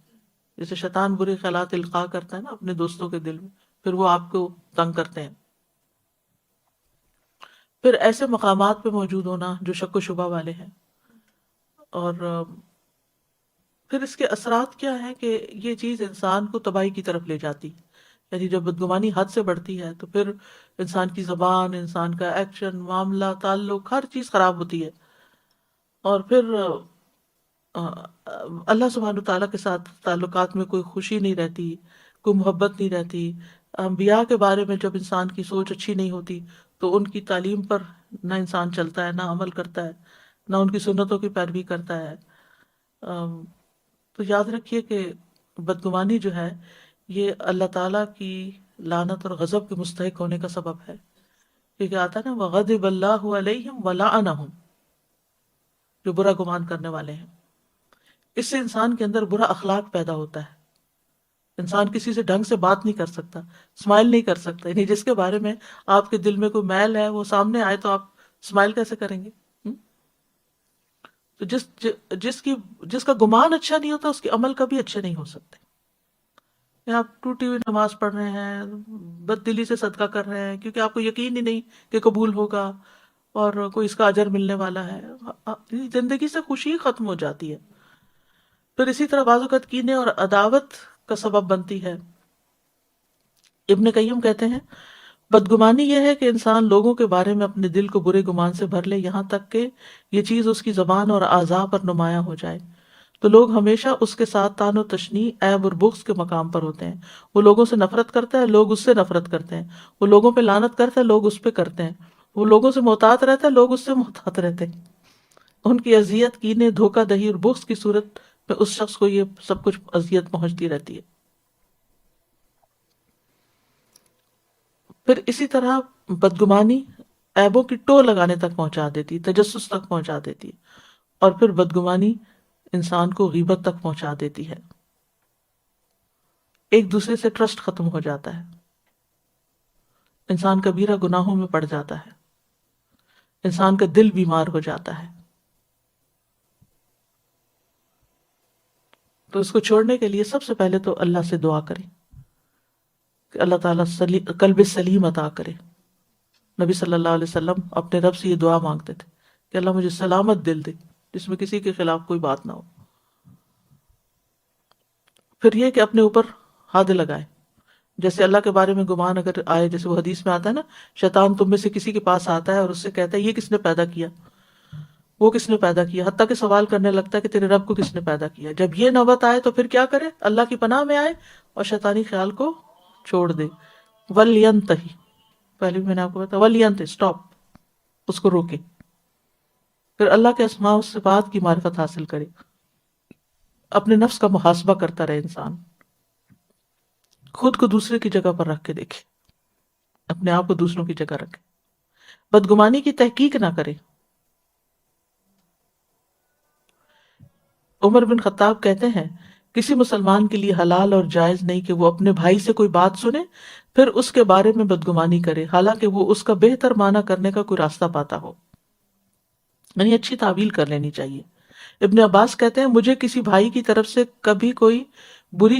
جیسے شیطان برے خیالات القاء کرتا ہے نا اپنے دوستوں کے دل میں، پھر وہ آپ کو تنگ کرتے ہیں. پھر ایسے مقامات پہ موجود ہونا جو شک و شبہ والے ہیں. اور پھر اس کے اثرات کیا ہیں کہ یہ چیز انسان کو تباہی کی طرف لے جاتی. یعنی جب بدگمانی حد سے بڑھتی ہے تو پھر انسان کی زبان، انسان کا ایکشن، معاملہ، تعلق، ہر چیز خراب ہوتی ہے. اور پھر آ، اللہ سبحانہ تعالیٰ کے ساتھ تعلقات میں کوئی خوشی نہیں رہتی، کوئی محبت نہیں رہتی. انبیاء کے بارے میں جب انسان کی سوچ اچھی نہیں ہوتی تو ان کی تعلیم پر نہ انسان چلتا ہے، نہ عمل کرتا ہے، نہ ان کی سنتوں کی پیروی کرتا ہے. آم، تو یاد رکھیے کہ بدگمانی جو ہے یہ اللہ تعالیٰ کی لعنت اور غضب کے مستحق ہونے کا سبب ہے. کیونکہ آتا ہے نا وَغَضِبَ اللَّهُ عَلَيْهِمْ وَلَعَنَهُمْ، جو برا گمان کرنے والے ہیں. اس سے انسان کے اندر برا اخلاق پیدا ہوتا ہے. انسان کسی سے ڈھنگ سے بات نہیں کر سکتا، اسمائل نہیں کر سکتا. یعنی جس کے بارے میں آپ کے دل میں کوئی میل ہے وہ سامنے آئے تو آپ اسمائل کیسے کریں گے؟ ہم؟ تو جس کا گمان اچھا نہیں ہوتا اس کے عمل کبھی اچھے نہیں ہو سکتے. یا آپ ٹوٹی ہوئی نماز پڑھ رہے ہیں، بد دلی سے صدقہ کر رہے ہیں کیونکہ آپ کو یقین ہی نہیں کہ قبول ہوگا اور کوئی اس کا اجر ملنے والا ہے، زندگی سے خوشی ختم ہو جاتی ہے. پھر اسی طرح بعض اوقات کینے اور عداوت کا سبب بنتی ہے. ابن قیم کہتے ہیں بدگمانی یہ ہے کہ انسان لوگوں کے بارے میں اپنے دل کو برے گمان سے بھر لے، یہاں تک کہ یہ چیز اس کی زبان اور اعضاء پر نمایاں ہو جائے. تو لوگ ہمیشہ اس کے ساتھ طعن و تشنیع، عیب اور بغض کے مقام پر ہوتے ہیں. وہ لوگوں سے نفرت کرتا ہے، لوگ اس سے نفرت کرتے ہیں. وہ لوگوں پہ لعنت کرتا ہے، لوگ اس پہ کرتے ہیں. وہ لوگوں سے محتاط رہتا ہے، لوگ اس سے محتاط رہتے ہیں. ان کی اذیت، کینے، دھوکہ دہی اور بغض کی صورت میں اس شخص کو یہ سب کچھ اذیت پہنچتی رہتی ہے. پھر اسی طرح بدگمانی عیبوں کی ٹو لگانے تک پہنچا دیتی، تجسس تک پہنچا دیتی. اور پھر بدگمانی انسان کو غیبت تک پہنچا دیتی ہے. ایک دوسرے سے ٹرسٹ ختم ہو جاتا ہے، انسان کبیرہ گناہوں میں پڑ جاتا ہے، انسان کا دل بیمار ہو جاتا ہے. تو اس کو چھوڑنے کے لیے سب سے پہلے تو اللہ سے دعا کریں کہ اللہ تعالیٰ قلب سلیم عطا کرے. نبی صلی اللہ علیہ وسلم اپنے رب سے یہ دعا مانگتے تھے کہ اللہ مجھے سلامت دل دے. جس میں کسی کے خلاف کوئی بات نہ ہو. پھر یہ کہ اپنے اوپر حد لگائے. جیسے اللہ کے بارے میں گمان اگر آئے، جیسے وہ حدیث میں آتا ہے نا، شیطان تم میں سے کسی کے پاس آتا ہے اور اس سے کہتا ہے یہ کس نے پیدا کیا، وہ کس نے پیدا کیا، حتیٰ کہ سوال کرنے لگتا ہے کہ تیرے رب کو کس نے پیدا کیا. جب یہ نوبت آئے تو پھر کیا کرے؟ اللہ کی پناہ میں آئے اور شیطانی خیال کو چھوڑ دے. وَلْيَنْتَهِ، پہلے بھی میں نے آپ کو بتایا وَلْيَنْتَهِ، اسٹاپ، اس کو روکے. پھر اللہ کے اسماء و صفات کی معرفت حاصل کرے. اپنے نفس کا محاسبہ کرتا رہے انسان، خود کو دوسرے کی جگہ پر رکھ کے دیکھے، اپنے آپ کو دوسروں کی جگہ رکھے. بدگمانی کی تحقیق نہ کرے. عمر بن خطاب کہتے ہیں کسی مسلمان کے لیے حلال اور جائز نہیں کہ وہ اپنے بھائی سے کوئی بات سنے پھر اس کے بارے میں بدگمانی کرے، حالانکہ وہ اس کا بہتر معنی کرنے کا کوئی راستہ پاتا ہو. یعنی اچھی تعویل کر لینی چاہیے. ابن عباس کہتے ہیں مجھے کسی بھائی کی طرف سے کبھی کوئی بری